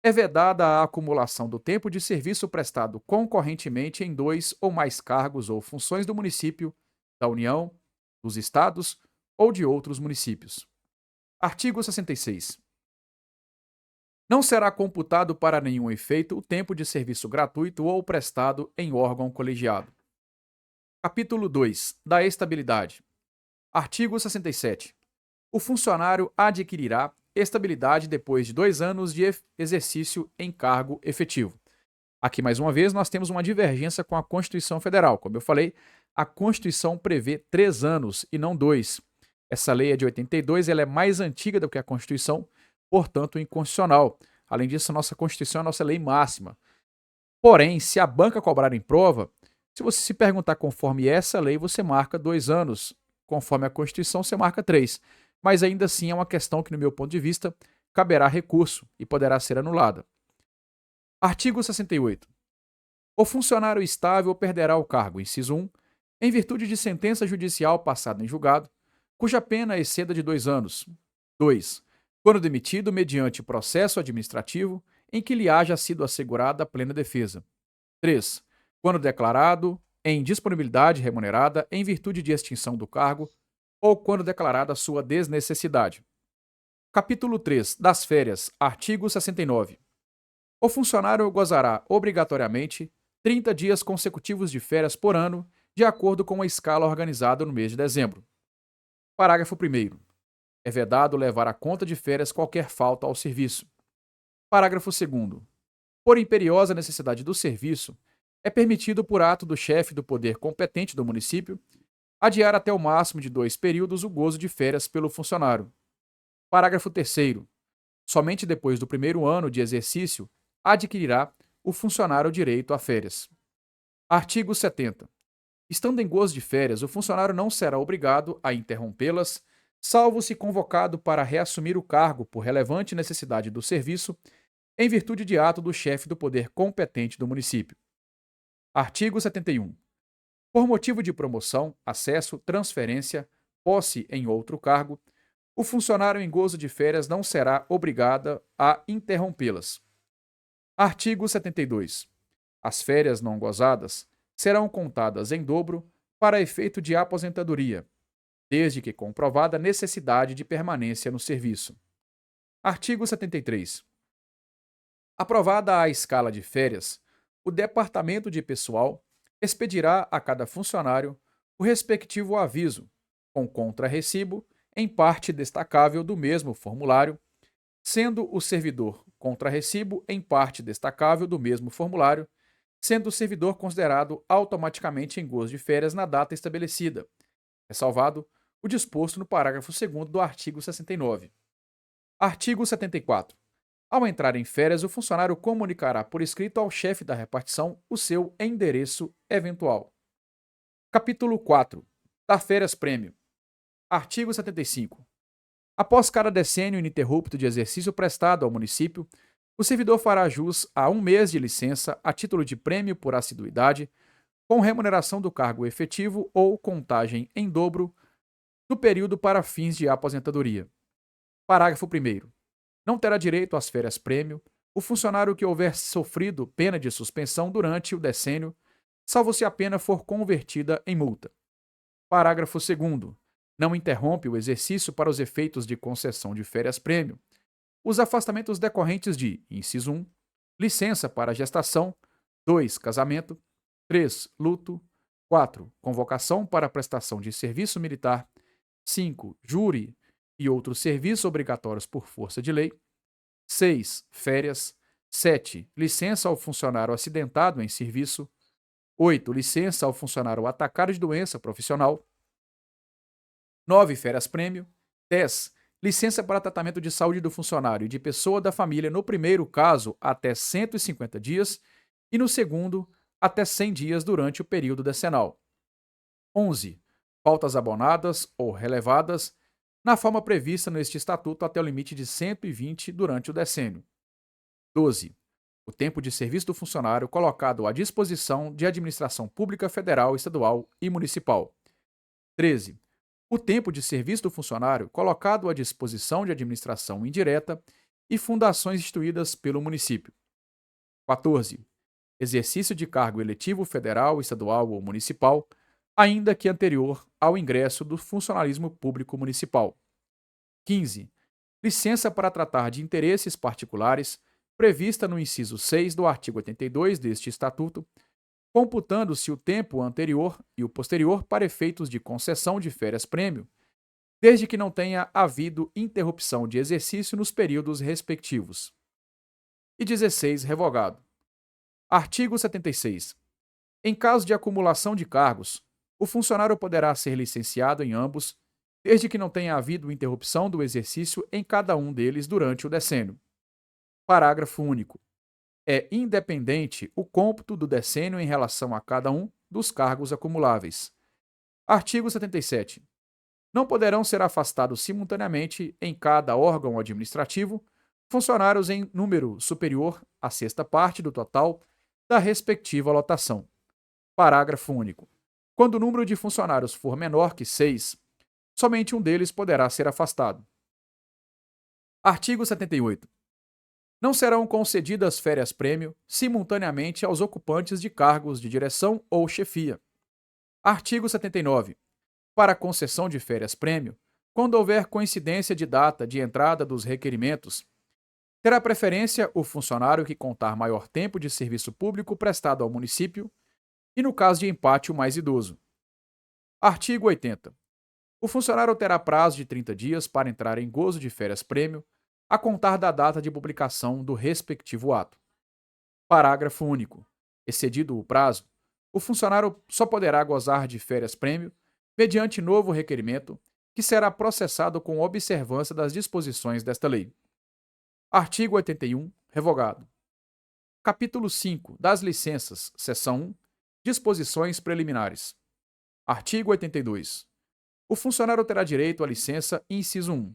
É vedada a acumulação do tempo de serviço prestado concorrentemente em 2 ou mais cargos ou funções do município, da União, dos Estados ou de outros municípios. Artigo 66. Não será computado para nenhum efeito o tempo de serviço gratuito ou prestado em órgão colegiado. Capítulo 2. Da estabilidade. Artigo 67. O funcionário adquirirá estabilidade depois de 2 anos de exercício em cargo efetivo. Aqui, mais uma vez, nós temos uma divergência com a Constituição Federal. Como eu falei, a Constituição prevê 3 anos e não 2. Essa lei é de 82, ela é mais antiga do que a Constituição, portanto, inconstitucional. Além disso, a nossa Constituição é a nossa lei máxima. Porém, se a banca cobrar em prova, se você se perguntar conforme essa lei, você marca 2 anos. Conforme a Constituição, você marca 3. Mas ainda assim é uma questão que, no meu ponto de vista, caberá recurso e poderá ser anulada. Artigo 68. O funcionário estável perderá o cargo, inciso 1, em virtude de sentença judicial passada em julgado, cuja pena exceda de 2 anos. 2. Quando demitido mediante processo administrativo em que lhe haja sido assegurada a plena defesa. 3. Quando declarado em disponibilidade remunerada em virtude de extinção do cargo ou quando declarada sua desnecessidade. Capítulo 3. Das férias. Artigo 69. O funcionário gozará, obrigatoriamente, 30 dias consecutivos de férias por ano, de acordo com a escala organizada no mês de dezembro. Parágrafo 1º. É vedado levar à conta de férias qualquer falta ao serviço. Parágrafo 2º. Por imperiosa necessidade do serviço, é permitido por ato do chefe do poder competente do município adiar até o máximo de 2 períodos o gozo de férias pelo funcionário. Parágrafo 3º. Somente depois do primeiro ano de exercício adquirirá o funcionário direito a férias. Artigo 70. Estando em gozo de férias, o funcionário não será obrigado a interrompê-las, salvo se convocado para reassumir o cargo por relevante necessidade do serviço, em virtude de ato do chefe do poder competente do município. Artigo 71. Por motivo de promoção, acesso, transferência, posse em outro cargo, O funcionário em gozo de férias não será obrigado a interrompê-las. Artigo 72. As férias não gozadas serão contadas em dobro para efeito de aposentadoria, desde que comprovada necessidade de permanência no serviço. Artigo 73. Aprovada a escala de férias, o Departamento de Pessoal expedirá a cada funcionário o respectivo aviso, com contrarrecibo, em parte destacável do mesmo formulário, sendo o servidor contrarrecibo em parte destacável do mesmo formulário, sendo o servidor considerado automaticamente em gozo de férias na data estabelecida, ressalvado o disposto no parágrafo 2º do artigo 69. Artigo 74. Ao entrar em férias, o funcionário comunicará por escrito ao chefe da repartição o seu endereço eventual. Capítulo 4. Da férias prêmio. Artigo 75. Após cada decênio ininterrupto de exercício prestado ao município, o servidor fará jus a 1 mês de licença a título de prêmio por assiduidade, com remuneração do cargo efetivo ou contagem em dobro do período para fins de aposentadoria. Parágrafo 1º. Não terá direito às férias prêmio o funcionário que houver sofrido pena de suspensão durante o decênio, salvo se a pena for convertida em multa. Parágrafo 2º. Não interrompe o exercício para os efeitos de concessão de férias prêmio os afastamentos decorrentes de: inciso 1, licença para gestação; 2, casamento; 3, luto; 4, convocação para prestação de serviço militar; 5, júri e outros serviços obrigatórios por força de lei; 6, férias; 7, licença ao funcionário acidentado em serviço; 8, licença ao funcionário atacado de doença profissional; 9, férias prêmio; 10, licença para tratamento de saúde do funcionário e de pessoa da família no primeiro caso até 150 dias e no segundo até 100 dias durante o período decenal. 11, faltas abonadas ou relevadas na forma prevista neste estatuto até o limite de 120 durante o decênio. 12, o tempo de serviço do funcionário colocado à disposição de administração pública federal, estadual e municipal. 13, o tempo de serviço do funcionário colocado à disposição de administração indireta e fundações instituídas pelo município. 14. Exercício de cargo eletivo federal, estadual ou municipal, ainda que anterior ao ingresso do funcionalismo público municipal. 15. Licença para tratar de interesses particulares, prevista no inciso 6 do artigo 82 deste Estatuto, computando-se o tempo anterior e o posterior para efeitos de concessão de férias prêmio, desde que não tenha havido interrupção de exercício nos períodos respectivos. E 16, revogado. Artigo 76. Em caso de acumulação de cargos, o funcionário poderá ser licenciado em ambos, desde que não tenha havido interrupção do exercício em cada um deles durante o decênio. Parágrafo único. É independente o cômputo do decênio em relação a cada um dos cargos acumuláveis. Artigo 77. Não poderão ser afastados simultaneamente em cada órgão administrativo funcionários em número superior à sexta parte do total da respectiva lotação. Parágrafo único. Quando o número de funcionários for menor que 6, somente um deles poderá ser afastado. Artigo 78. Não serão concedidas férias prêmio simultaneamente aos ocupantes de cargos de direção ou chefia. Artigo 79. Para a concessão de férias prêmio, quando houver coincidência de data de entrada dos requerimentos, terá preferência o funcionário que contar maior tempo de serviço público prestado ao município e, no caso de empate, o mais idoso. Artigo 80. O funcionário terá prazo de 30 dias para entrar em gozo de férias prêmio, a contar da data de publicação do respectivo ato. Parágrafo único. Excedido o prazo, o funcionário só poderá gozar de férias prêmio mediante novo requerimento, que será processado com observância das disposições desta lei. Artigo 81, revogado. Capítulo 5 das licenças, seção 1, disposições preliminares. Artigo 82. O funcionário terá direito à licença, inciso 1,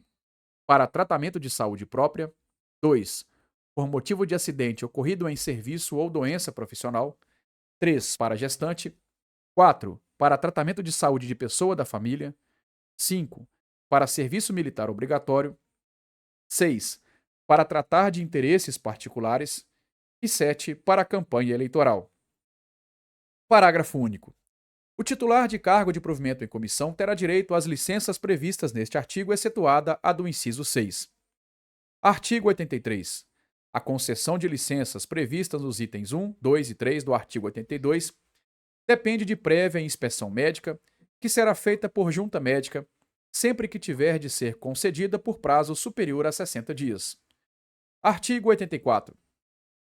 para tratamento de saúde própria; 2, por motivo de acidente ocorrido em serviço ou doença profissional; 3, para gestante; 4, para tratamento de saúde de pessoa da família; 5, para serviço militar obrigatório. 6. Para tratar de interesses particulares. E 7. Para a campanha eleitoral. Parágrafo único. O titular de cargo de provimento em comissão terá direito às licenças previstas neste artigo, excetuada a do inciso 6. Artigo 83. A concessão de licenças previstas nos itens 1, 2 e 3 do artigo 82 depende de prévia inspeção médica, que será feita por junta médica, sempre que tiver de ser concedida por prazo superior a 60 dias. Artigo 84.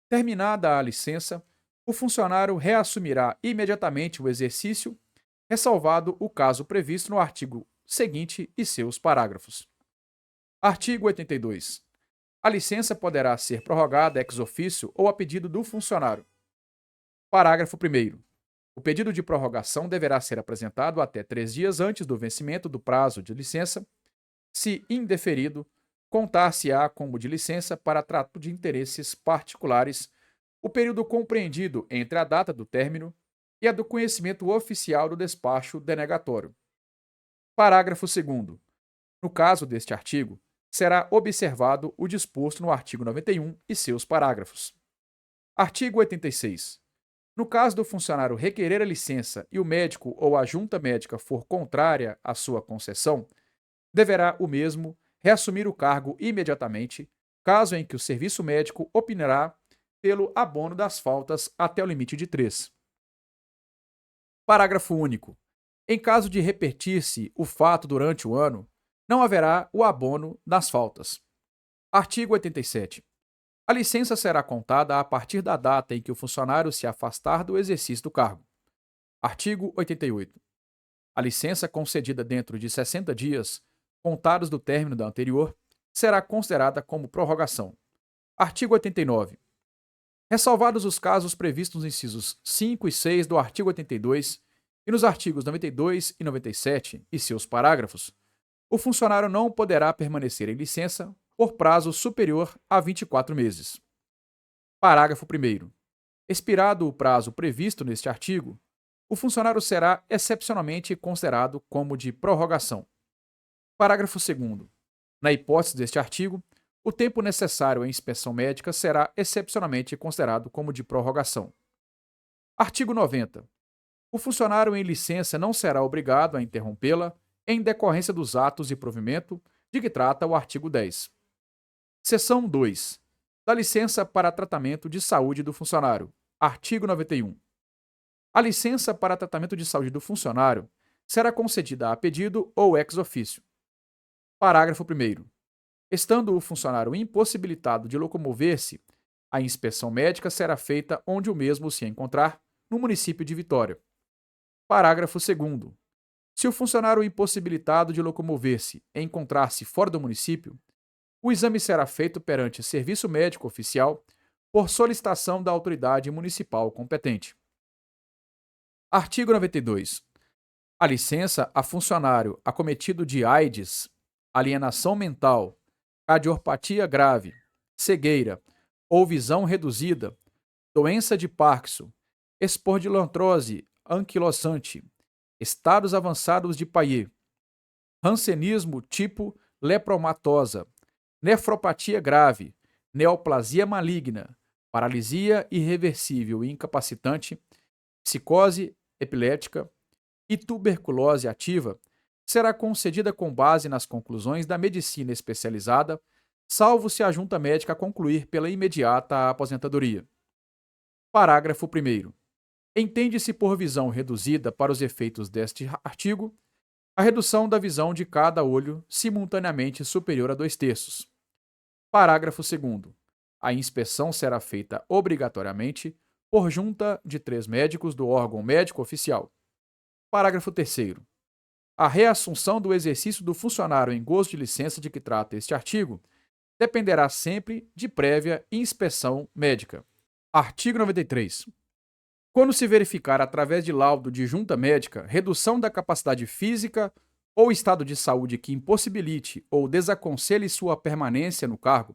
Terminada a licença, o funcionário reassumirá imediatamente o exercício, ressalvado o caso previsto no artigo seguinte e seus parágrafos. Artigo 82. A licença poderá ser prorrogada ex officio ou a pedido do funcionário. Parágrafo 1º. O pedido de prorrogação deverá ser apresentado até 3 dias antes do vencimento do prazo de licença. Se indeferido, contar-se-á como de licença para trato de interesses particulares o período compreendido entre a data do término e a do conhecimento oficial do despacho denegatório. Parágrafo 2º. No caso deste artigo, será observado o disposto no artigo 91 e seus parágrafos. Artigo 86. No caso do funcionário requerer a licença e o médico ou a junta médica for contrária à sua concessão, deverá o mesmo reassumir o cargo imediatamente, caso em que o serviço médico opinará pelo abono das faltas até o limite de 3. Parágrafo único. Em caso de repetir-se o fato durante o ano, não haverá o abono das faltas. Artigo 87. A licença será contada a partir da data em que o funcionário se afastar do exercício do cargo. Artigo 88. A licença concedida dentro de 60 dias, contados do término da anterior, será considerada como prorrogação. Artigo 89. Ressalvados os casos previstos nos incisos 5 e 6 do artigo 82 e nos artigos 92 e 97 e seus parágrafos, o funcionário não poderá permanecer em licença por prazo superior a 24 meses. Parágrafo 1º. Expirado o prazo previsto neste artigo, o funcionário será excepcionalmente considerado como de prorrogação. Parágrafo 2º. Na hipótese deste artigo, o tempo necessário à inspeção médica será excepcionalmente considerado como de prorrogação. Artigo 90. O funcionário em licença não será obrigado a interrompê-la em decorrência dos atos de provimento de que trata o artigo 10. Seção 2. Da licença para tratamento de saúde do funcionário. Artigo 91. A licença para tratamento de saúde do funcionário será concedida a pedido ou ex officio. Parágrafo 1º. Estando o funcionário impossibilitado de locomover-se, a inspeção médica será feita onde o mesmo se encontrar, no município de Vitória. Parágrafo 2º. Se o funcionário impossibilitado de locomover-se encontrar-se fora do município, o exame será feito perante serviço médico oficial por solicitação da autoridade municipal competente. Artigo 92. A licença a funcionário acometido de AIDS, alienação mental, cardiopatia grave, cegueira ou visão reduzida, doença de Parkinson, espondilocrose anquilosante, estados avançados de Paget, hansenismo tipo lepromatosa, nefropatia grave, neoplasia maligna, paralisia irreversível e incapacitante, psicose epilética e tuberculose ativa, será concedida com base nas conclusões da medicina especializada, salvo se a junta médica concluir pela imediata a aposentadoria. Parágrafo 1º. Entende-se por visão reduzida para os efeitos deste artigo a redução da visão de cada olho simultaneamente superior a 2/3. Parágrafo 2º. A inspeção será feita obrigatoriamente por junta de 3 médicos do órgão médico oficial. Parágrafo 3º. A reassunção do exercício do funcionário em gozo de licença de que trata este artigo dependerá sempre de prévia inspeção médica. Artigo 93. Quando se verificar através de laudo de junta médica redução da capacidade física ou estado de saúde que impossibilite ou desaconselhe sua permanência no cargo,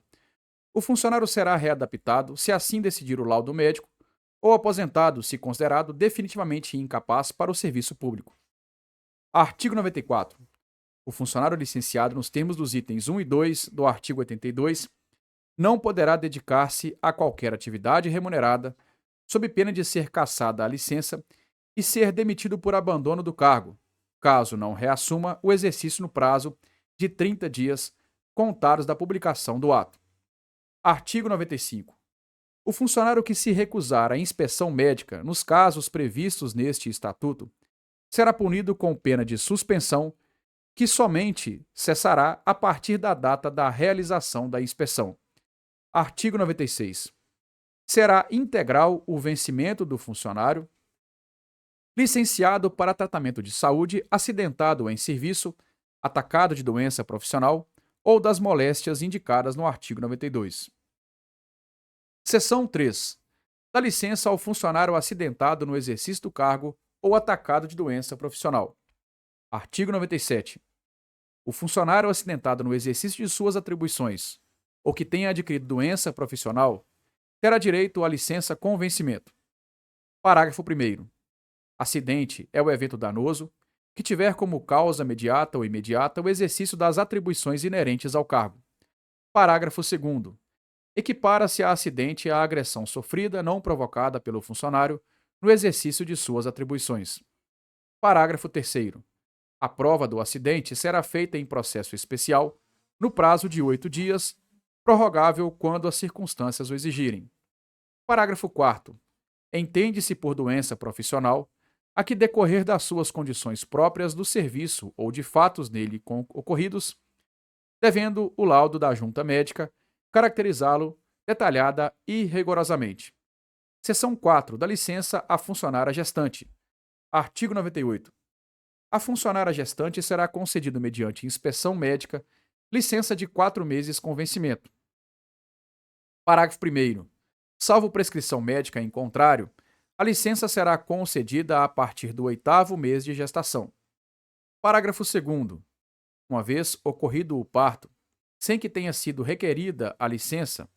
o funcionário será readaptado se assim decidir o laudo médico ou aposentado se considerado definitivamente incapaz para o serviço público. Artigo 94. O funcionário licenciado nos termos dos itens 1 e 2 do artigo 82 não poderá dedicar-se a qualquer atividade remunerada, sob pena de ser cassada a licença e ser demitido por abandono do cargo, caso não reassuma o exercício no prazo de 30 dias contados da publicação do ato. Artigo 95. O funcionário que se recusar à inspeção médica nos casos previstos neste Estatuto será punido com pena de suspensão, que somente cessará a partir da data da realização da inspeção. Artigo 96. Será integral o vencimento do funcionário licenciado para tratamento de saúde acidentado em serviço, atacado de doença profissional ou das moléstias indicadas no artigo 92. Seção 3. Dá licença ao funcionário acidentado no exercício do cargo ou atacado de doença profissional. Artigo 97. O funcionário acidentado no exercício de suas atribuições ou que tenha adquirido doença profissional terá direito à licença com vencimento. Parágrafo 1º. Acidente é o evento danoso que tiver como causa mediata ou imediata o exercício das atribuições inerentes ao cargo. Parágrafo 2º. Equipara-se a acidente à agressão sofrida não provocada pelo funcionário no exercício de suas atribuições. Parágrafo 3º. A prova do acidente será feita em processo especial, no prazo de 8 dias, prorrogável quando as circunstâncias o exigirem. Parágrafo 4º. Entende-se por doença profissional a que decorrer das suas condições próprias do serviço ou de fatos nele ocorridos, devendo o laudo da junta médica caracterizá-lo detalhada e rigorosamente. Seção 4. Da licença à funcionária gestante. Artigo 98. A funcionária gestante será concedido mediante inspeção médica licença de 4 meses com vencimento. Parágrafo 1º. Salvo prescrição médica em contrário, a licença será concedida a partir do 8º mês de gestação. Parágrafo 2º. Uma vez ocorrido o parto, sem que tenha sido requerida a licença,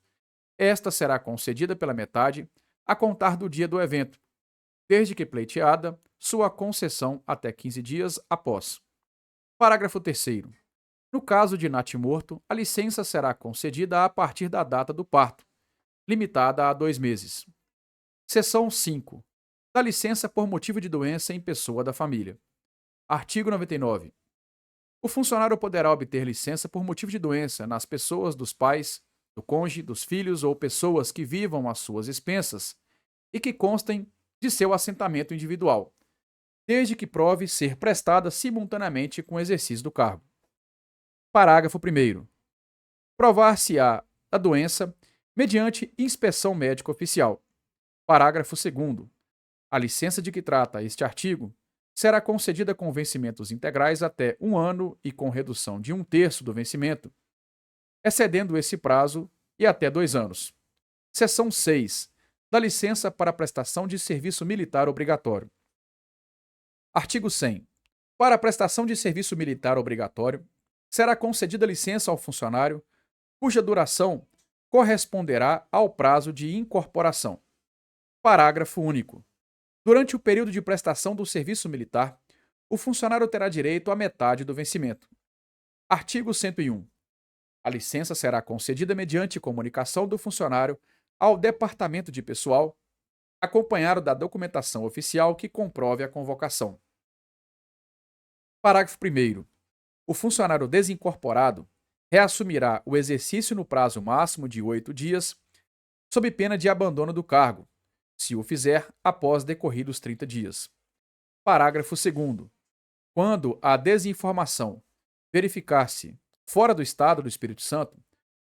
esta será concedida pela metade a contar do dia do evento, desde que pleiteada sua concessão até 15 dias após. Parágrafo 3º. No caso de natimorto, a licença será concedida a partir da data do parto, limitada a 2 meses. Seção 5. Da licença por motivo de doença em pessoa da família. Artigo 99. O funcionário poderá obter licença por motivo de doença nas pessoas dos pais, do cônjuge, dos filhos ou pessoas que vivam às suas expensas e que constem de seu assentamento individual, desde que prove ser prestada simultaneamente com o exercício do cargo. Parágrafo 1º. Provar-se-á a doença mediante inspeção médica oficial. Parágrafo 2º. A licença de que trata este artigo será concedida com vencimentos integrais até 1 ano e com redução de 1/3 do vencimento, excedendo esse prazo e até 2 anos. Seção 6. Da licença para prestação de serviço militar obrigatório. Artigo 100. Para a prestação de serviço militar obrigatório, será concedida licença ao funcionário cuja duração corresponderá ao prazo de incorporação. Parágrafo único. Durante o período de prestação do serviço militar, o funcionário terá direito à metade do vencimento. Artigo 101. A licença será concedida mediante comunicação do funcionário ao Departamento de Pessoal, acompanhado da documentação oficial que comprove a convocação. Parágrafo 1º. O funcionário desincorporado reassumirá o exercício no prazo máximo de 8 dias, sob pena de abandono do cargo, se o fizer após decorridos 30 dias. Parágrafo 2º. Quando a desinformação verificar-se fora do Estado do Espírito Santo,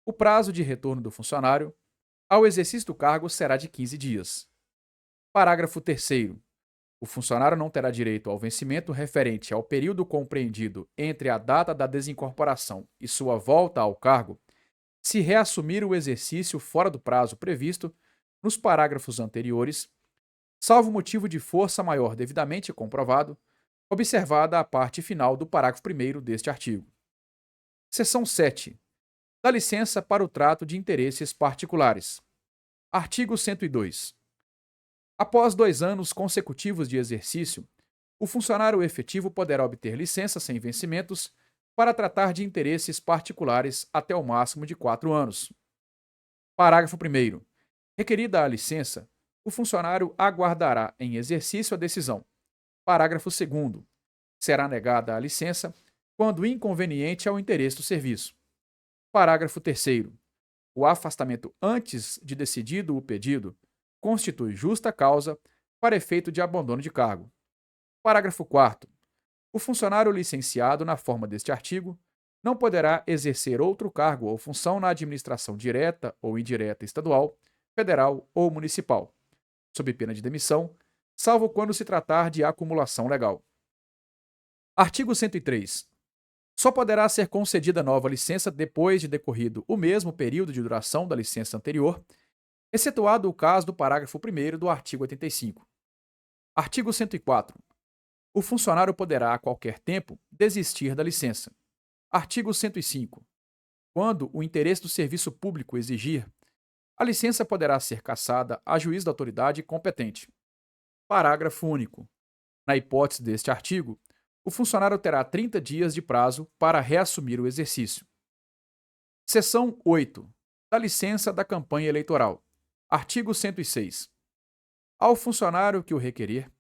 o prazo de retorno do funcionário ao exercício do cargo será de 15 dias. Parágrafo 3º. O funcionário não terá direito ao vencimento referente ao período compreendido entre a data da desincorporação e sua volta ao cargo, se reassumir o exercício fora do prazo previsto nos parágrafos anteriores, salvo motivo de força maior devidamente comprovado, observada a parte final do parágrafo 1º deste artigo. Seção 7. Da licença para o trato de interesses particulares. Artigo 102. Após 2 anos consecutivos de exercício, o funcionário efetivo poderá obter licença sem vencimentos para tratar de interesses particulares até o máximo de 4 anos. Parágrafo primeiro. Requerida a licença, o funcionário aguardará em exercício a decisão. Parágrafo segundo. Será negada a licença quando inconveniente ao interesse do serviço. Parágrafo terceiro. O afastamento antes de decidido o pedido constitui justa causa para efeito de abandono de cargo. Parágrafo quarto. O funcionário licenciado na forma deste artigo não poderá exercer outro cargo ou função na administração direta ou indireta estadual, federal ou municipal, sob pena de demissão, salvo quando se tratar de acumulação legal. Artigo 103. Só poderá ser concedida nova licença depois de decorrido o mesmo período de duração da licença anterior, excetuado o caso do parágrafo 1º do artigo 85. Artigo 104. O funcionário poderá, a qualquer tempo, desistir da licença. Artigo 105. Quando o interesse do serviço público exigir, a licença poderá ser cassada a juiz da autoridade competente. Parágrafo único. Na hipótese deste artigo, o funcionário terá 30 dias de prazo para reassumir o exercício. Seção 8. Da licença da campanha eleitoral. Artigo 106. Ao funcionário que o requerer,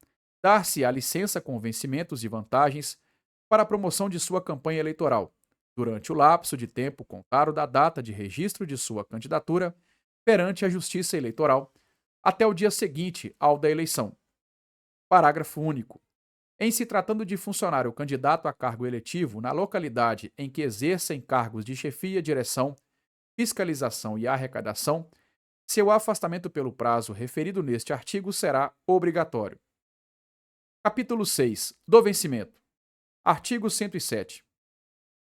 dar-se a licença com vencimentos e vantagens para a promoção de sua campanha eleitoral, durante o lapso de tempo contado da data de registro de sua candidatura perante a Justiça Eleitoral, até o dia seguinte ao da eleição. Parágrafo único. Em se tratando de funcionário candidato a cargo eletivo na localidade em que exerça encargos de chefia, direção, fiscalização e arrecadação, seu afastamento pelo prazo referido neste artigo será obrigatório. Capítulo 6. Do vencimento. Artigo 107.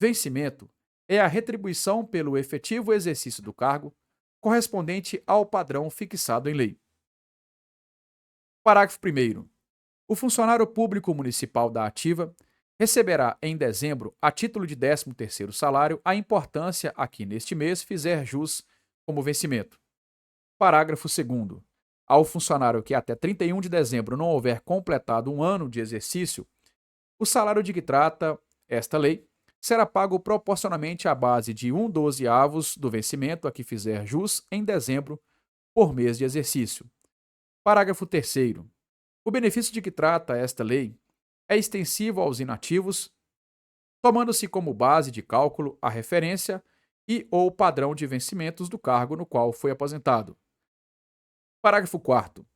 Vencimento é a retribuição pelo efetivo exercício do cargo, correspondente ao padrão fixado em lei. Parágrafo 1º. O funcionário público municipal da ativa receberá em dezembro, a título de 13º salário, a importância a que neste mês fizer jus como vencimento. Parágrafo 2º. Ao funcionário que até 31 de dezembro não houver completado um ano de exercício, o salário de que trata esta lei será pago proporcionalmente à base de 1/12 do vencimento a que fizer jus em dezembro por mês de exercício. Parágrafo 3º. O benefício de que trata esta lei é extensivo aos inativos, tomando-se como base de cálculo a referência e ou padrão de vencimentos do cargo no qual foi aposentado. Parágrafo 4º.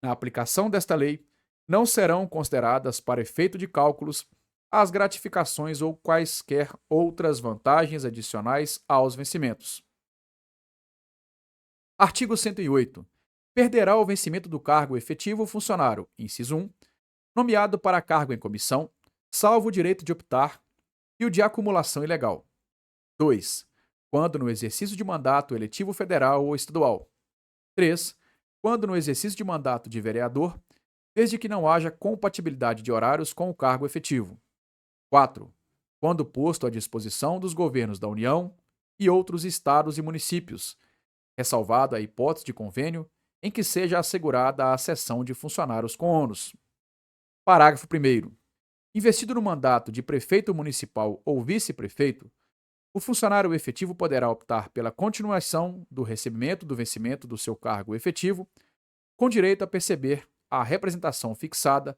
Na aplicação desta lei, não serão consideradas para efeito de cálculos as gratificações ou quaisquer outras vantagens adicionais aos vencimentos. Artigo 108. Perderá o vencimento do cargo efetivo o funcionário, inciso 1, nomeado para cargo em comissão, salvo o direito de optar e o de acumulação ilegal. 2. Quando no exercício de mandato eletivo federal ou estadual. 3. Quando no exercício de mandato de vereador, desde que não haja compatibilidade de horários com o cargo efetivo. 4. Quando posto à disposição dos governos da União e outros estados e municípios, ressalvado a hipótese de convênio em que seja assegurada a cessão de funcionários com ônus. Parágrafo 1º. Investido no mandato de prefeito municipal ou vice-prefeito, o funcionário efetivo poderá optar pela continuação do recebimento do vencimento do seu cargo efetivo, com direito a perceber a representação fixada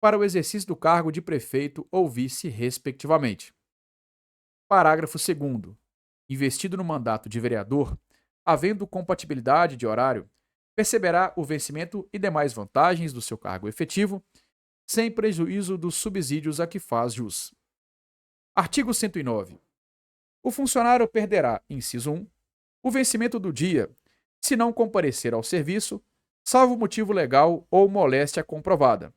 para o exercício do cargo de prefeito ou vice, respectivamente. Parágrafo 2º. Investido no mandato de vereador, havendo compatibilidade de horário, perceberá o vencimento e demais vantagens do seu cargo efetivo, sem prejuízo dos subsídios a que faz jus. Artigo 109. O funcionário perderá, inciso 1, o vencimento do dia, se não comparecer ao serviço, salvo motivo legal ou moléstia comprovada.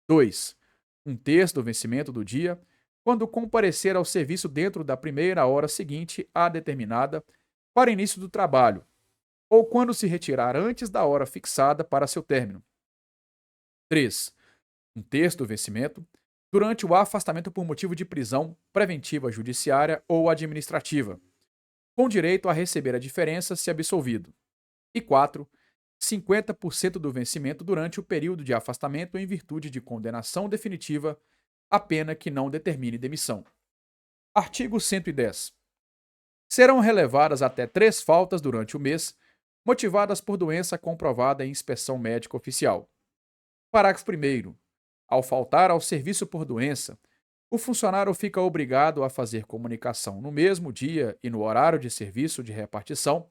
2. 1/3 do vencimento do dia, quando comparecer ao serviço dentro da primeira hora seguinte à determinada para início do trabalho, ou quando se retirar antes da hora fixada para seu término. 3. 1/3 do vencimento, durante o afastamento por motivo de prisão preventiva judiciária ou administrativa, com direito a receber a diferença se absolvido. E 4. 50% do vencimento durante o período de afastamento em virtude de condenação definitiva, a pena que não determine demissão. Artigo 110. Serão relevadas até 3 faltas durante o mês, motivadas por doença comprovada em inspeção médica oficial. Parágrafo 1º. Ao faltar ao serviço por doença, o funcionário fica obrigado a fazer comunicação no mesmo dia e no horário de serviço de repartição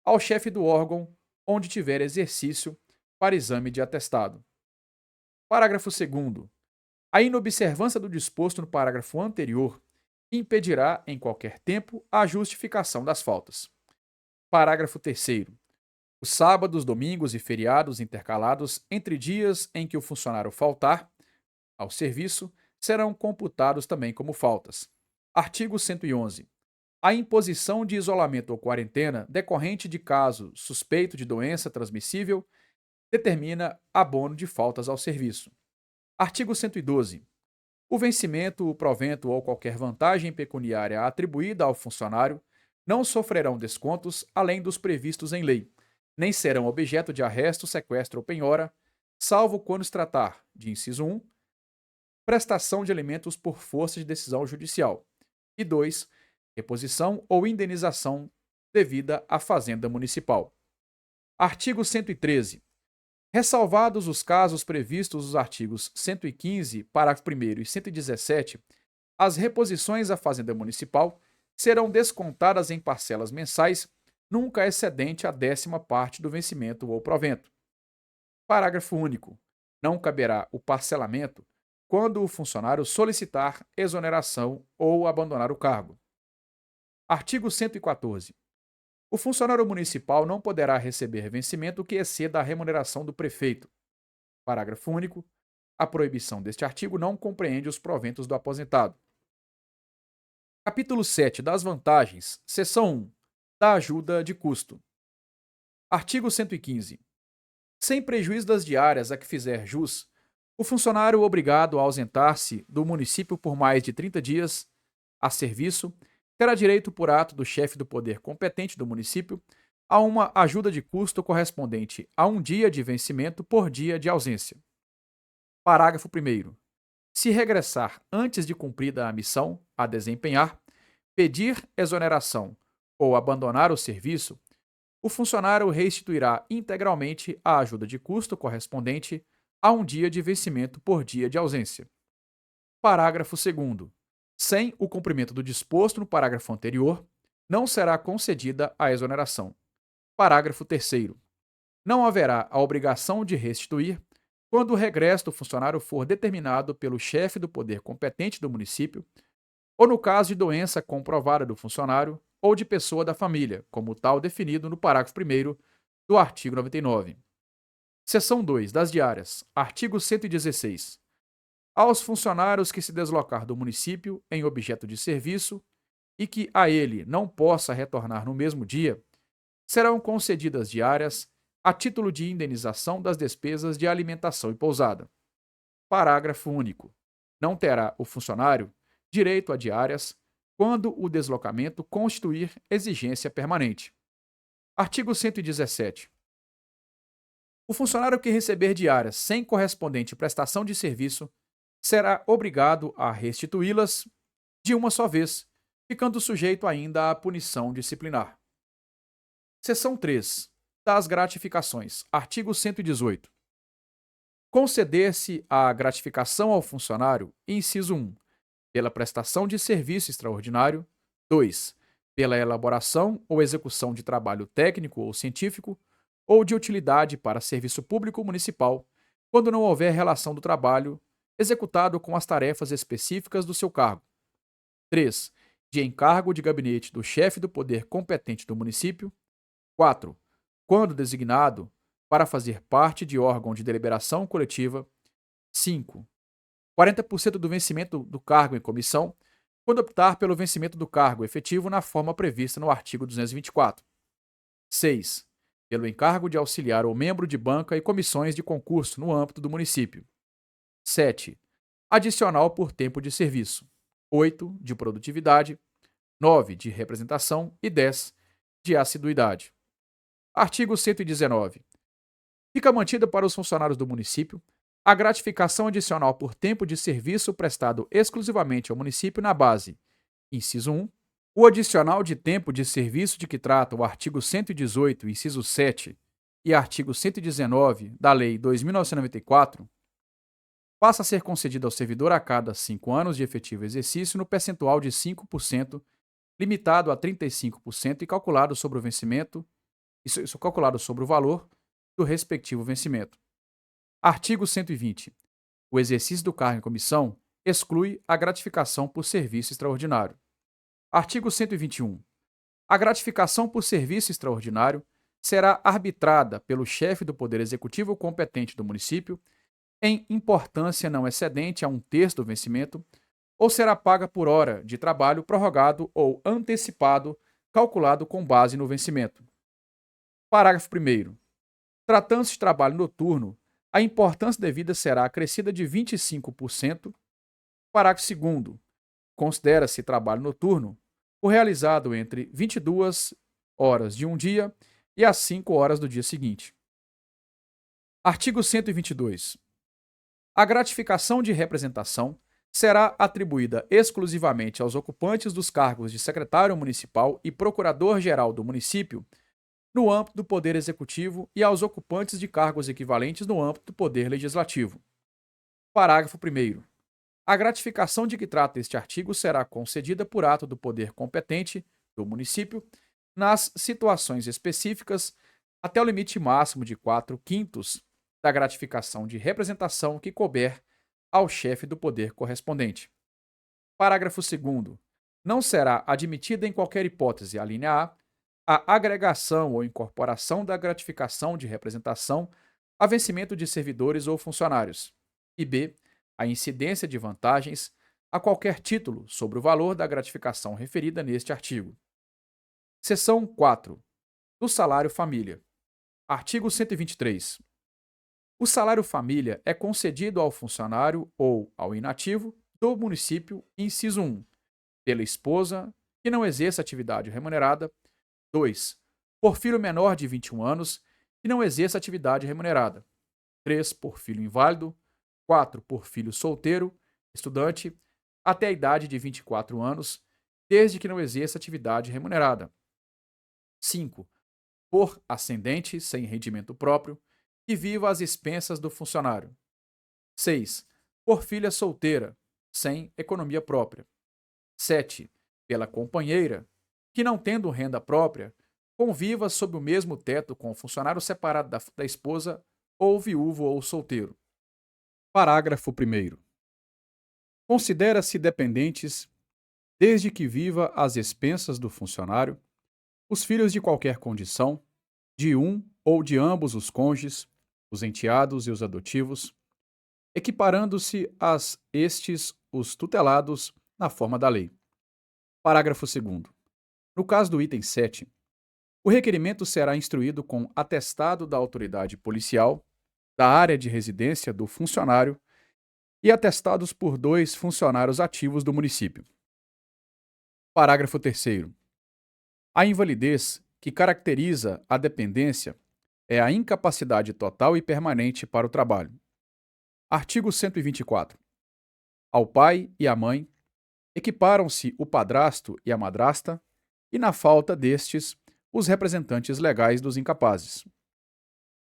ao chefe do órgão onde tiver exercício para exame de atestado. Parágrafo 2º. A inobservância do disposto no parágrafo anterior impedirá, em qualquer tempo, a justificação das faltas. Parágrafo 3º. Os sábados, domingos e feriados intercalados entre dias em que o funcionário faltar ao serviço serão computados também como faltas. Artigo 111. A imposição de isolamento ou quarentena decorrente de caso suspeito de doença transmissível determina abono de faltas ao serviço. Artigo 112. O vencimento, o provento ou qualquer vantagem pecuniária atribuída ao funcionário não sofrerão descontos além dos previstos em lei, nem serão objeto de arresto, sequestro ou penhora, salvo quando se tratar de inciso 1, prestação de alimentos por força de decisão judicial, e 2, reposição ou indenização devida à Fazenda Municipal. Artigo 113. Ressalvados os casos previstos nos artigos 115, parágrafo 1º e 117, as reposições à Fazenda Municipal serão descontadas em parcelas mensais, nunca excedente a 10ª parte do vencimento ou provento. Parágrafo único. Não caberá o parcelamento quando o funcionário solicitar exoneração ou abandonar o cargo. Artigo 114. O funcionário municipal não poderá receber vencimento que exceda a remuneração do prefeito. Parágrafo único. A proibição deste artigo não compreende os proventos do aposentado. Capítulo 7 das vantagens, seção 1, da ajuda de custo. Artigo 115. Sem prejuízo das diárias a que fizer jus, o funcionário obrigado a ausentar-se do município por mais de 30 dias a serviço terá direito por ato do chefe do poder competente do município a uma ajuda de custo correspondente a 1 dia de vencimento por dia de ausência. Parágrafo 1º. Se regressar antes de cumprida a missão a desempenhar, pedir exoneração ou abandonar o serviço, o funcionário restituirá integralmente a ajuda de custo correspondente a 1 dia de vencimento por dia de ausência. Parágrafo 2º. Sem o cumprimento do disposto no parágrafo anterior, não será concedida a exoneração. Parágrafo 3º. Não haverá a obrigação de restituir quando o regresso do funcionário for determinado pelo chefe do poder competente do município, ou no caso de doença comprovada do funcionário ou de pessoa da família, como tal definido no parágrafo 1º do artigo 99. Seção 2 das diárias. Artigo 116. Aos funcionários que se deslocar do município em objeto de serviço e que a ele não possa retornar no mesmo dia, serão concedidas diárias a título de indenização das despesas de alimentação e pousada. Parágrafo único. Não terá o funcionário direito a diárias quando o deslocamento constituir exigência permanente. Artigo 117. O funcionário que receber diárias sem correspondente prestação de serviço será obrigado a restituí-las de uma só vez, ficando sujeito ainda à punição disciplinar. Seção 3. Das gratificações. Artigo 118. Conceder-se a gratificação ao funcionário, inciso 1, pela prestação de serviço extraordinário, 2, pela elaboração ou execução de trabalho técnico ou científico, ou de utilidade para serviço público municipal, quando não houver relação do trabalho executado com as tarefas específicas do seu cargo. 3. De encargo de gabinete do chefe do poder competente do município. 4. Quando designado para fazer parte de órgão de deliberação coletiva. 5. 40% do vencimento do cargo em comissão, quando optar pelo vencimento do cargo efetivo na forma prevista no artigo 224. 6. Pelo encargo de auxiliar ou membro de banca e comissões de concurso no âmbito do município. 7. Adicional por tempo de serviço. 8. De produtividade. 9. De representação. E 10. De assiduidade. Artigo 119. Fica mantida para os funcionários do município a gratificação adicional por tempo de serviço prestado exclusivamente ao município na base, Inciso 1. O adicional de tempo de serviço de que trata o artigo 118, inciso 7 e artigo 119 da Lei 2.994 passa a ser concedido ao servidor a cada 5 anos de efetivo exercício no percentual de 5%, limitado a 35% e calculado sobre o vencimento, isso calculado sobre o valor do respectivo vencimento. Artigo 120. O exercício do cargo em comissão exclui a gratificação por serviço extraordinário. Artigo 121. A gratificação por serviço extraordinário será arbitrada pelo chefe do Poder Executivo competente do município em importância não excedente a 1/3 do vencimento ou será paga por hora de trabalho prorrogado ou antecipado, calculado com base no vencimento. Parágrafo 1º. Tratando-se de trabalho noturno, a importância devida será acrescida de 25%. Parágrafo 2º. Considera-se trabalho noturno o realizado entre 22 horas de um dia e as 5 horas do dia seguinte. Artigo 122. A gratificação de representação será atribuída exclusivamente aos ocupantes dos cargos de secretário municipal e procurador-geral do município no âmbito do Poder Executivo e aos ocupantes de cargos equivalentes no âmbito do Poder Legislativo. Parágrafo 1º. A gratificação de que trata este artigo será concedida por ato do poder competente do município nas situações específicas até o limite máximo de 4/5 da gratificação de representação que couber ao chefe do poder correspondente. Parágrafo 2º. Não será admitida em qualquer hipótese, a linha a agregação ou incorporação da gratificação de representação a vencimento de servidores ou funcionários. E b. A incidência de vantagens a qualquer título sobre o valor da gratificação referida neste artigo. Seção 4. Do salário família. Artigo 123. O salário família é concedido ao funcionário ou ao inativo do município, inciso 1, pela esposa que não exerça atividade remunerada. 2. Por filho menor de 21 anos que não exerça atividade remunerada. 3. Por filho inválido. 4. Por filho solteiro, estudante, até a idade de 24 anos, desde que não exerça atividade remunerada. 5. Por ascendente, sem rendimento próprio, que viva às expensas do funcionário. 6. Por filha solteira, sem economia própria. 7. Pela companheira, que não tendo renda própria, conviva sob o mesmo teto com o funcionário separado da esposa ou viúvo ou solteiro. Parágrafo 1º. Considera-se dependentes, desde que viva às expensas do funcionário, os filhos de qualquer condição, de um ou de ambos os cônjuges, os enteados e os adotivos, equiparando-se a estes os tutelados na forma da lei. Parágrafo 2º. No caso do item 7, o requerimento será instruído com atestado da autoridade policial, da área de residência do funcionário e atestados por 2 funcionários ativos do município. Parágrafo 3º. A invalidez que caracteriza a dependência é a incapacidade total e permanente para o trabalho. Artigo 124. Ao pai e à mãe equiparam-se o padrasto e a madrasta e, na falta destes, os representantes legais dos incapazes.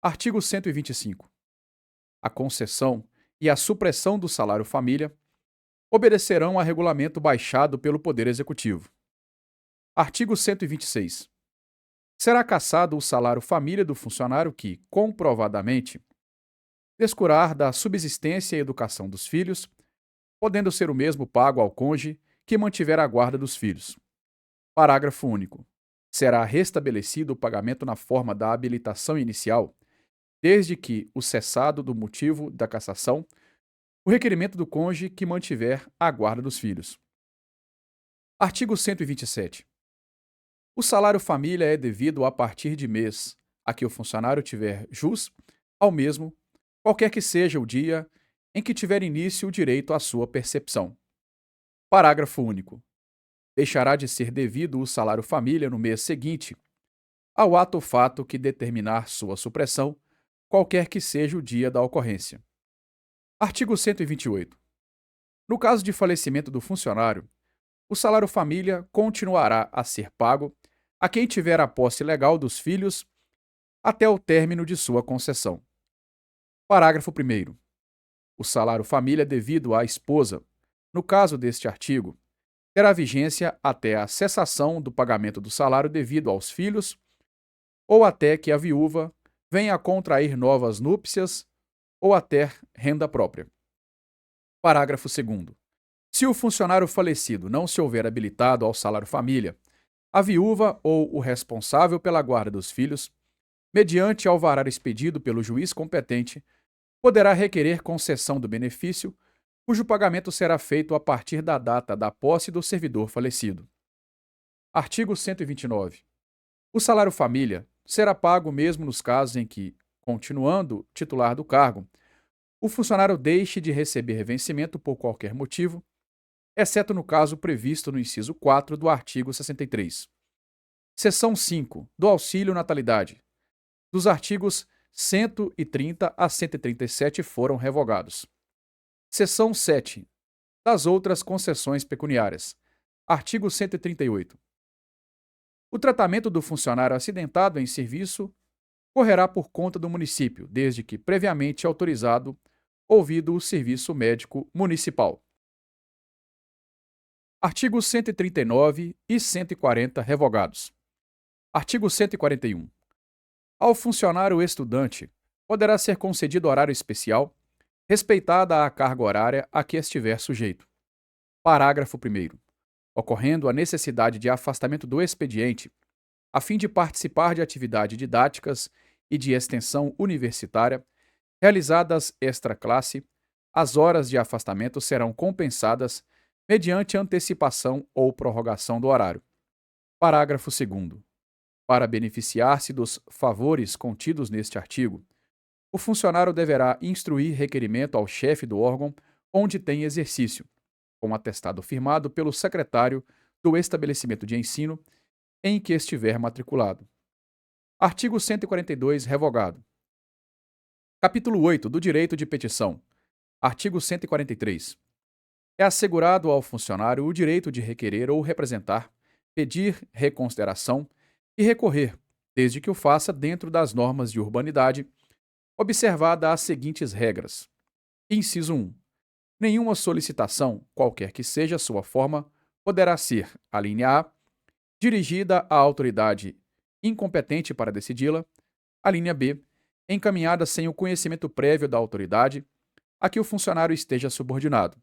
Artigo 125. A concessão e a supressão do salário família obedecerão a regulamento baixado pelo Poder Executivo. Artigo 126. Será cassado o salário família do funcionário que, comprovadamente, descurar da subsistência e educação dos filhos, podendo ser o mesmo pago ao cônjuge que mantiver a guarda dos filhos. Parágrafo único. Será restabelecido o pagamento na forma da habilitação inicial, desde que o cessado do motivo da cassação o requerimento do cônjuge que mantiver a guarda dos filhos. Artigo 127. O salário família é devido a partir de mês a que o funcionário tiver jus ao mesmo, qualquer que seja o dia em que tiver início o direito à sua percepção. Parágrafo único. Deixará de ser devido o salário família no mês seguinte ao ato ou fato que determinar sua supressão, qualquer que seja o dia da ocorrência. Artigo 128. No caso de falecimento do funcionário, o salário família continuará a ser pago a quem tiver a posse legal dos filhos até o término de sua concessão. Parágrafo primeiro. O salário família devido à esposa, no caso deste artigo, terá vigência até a cessação do pagamento do salário devido aos filhos ou até que a viúva venha a contrair novas núpcias ou até renda própria. Parágrafo segundo. Se o funcionário falecido não se houver habilitado ao salário família, a viúva ou o responsável pela guarda dos filhos, mediante alvará expedido pelo juiz competente, poderá requerer concessão do benefício, cujo pagamento será feito a partir da data da posse do servidor falecido. Artigo 129. O salário família será pago mesmo nos casos em que, continuando titular do cargo, o funcionário deixe de receber vencimento por qualquer motivo, exceto no caso previsto no inciso 4 do artigo 63. Seção 5 do auxílio natalidade. Dos artigos 130 a 137 foram revogados. Seção 7 das outras concessões pecuniárias. Artigo 138. O tratamento do funcionário acidentado em serviço correrá por conta do município, desde que previamente autorizado, ouvido o serviço médico municipal. Artigos 139 e 140 revogados. Artigo 141. Ao funcionário estudante, poderá ser concedido horário especial, respeitada a carga horária a que estiver sujeito. Parágrafo 1º. Ocorrendo a necessidade de afastamento do expediente, a fim de participar de atividades didáticas e de extensão universitária, realizadas extra-classe, as horas de afastamento serão compensadas mediante antecipação ou prorrogação do horário. Parágrafo 2º. Para beneficiar-se dos favores contidos neste artigo, o funcionário deverá instruir requerimento ao chefe do órgão onde tem exercício, com atestado firmado pelo secretário do estabelecimento de ensino em que estiver matriculado. Artigo 142 revogado. Capítulo 8 do Direito de Petição. Artigo 143. É assegurado ao funcionário o direito de requerer ou representar, pedir reconsideração e recorrer, desde que o faça dentro das normas de urbanidade, observada as seguintes regras. Inciso 1. Nenhuma solicitação, qualquer que seja a sua forma, poderá ser, a linha A, dirigida à autoridade incompetente para decidi-la, a linha B, encaminhada sem o conhecimento prévio da autoridade a que o funcionário esteja subordinado.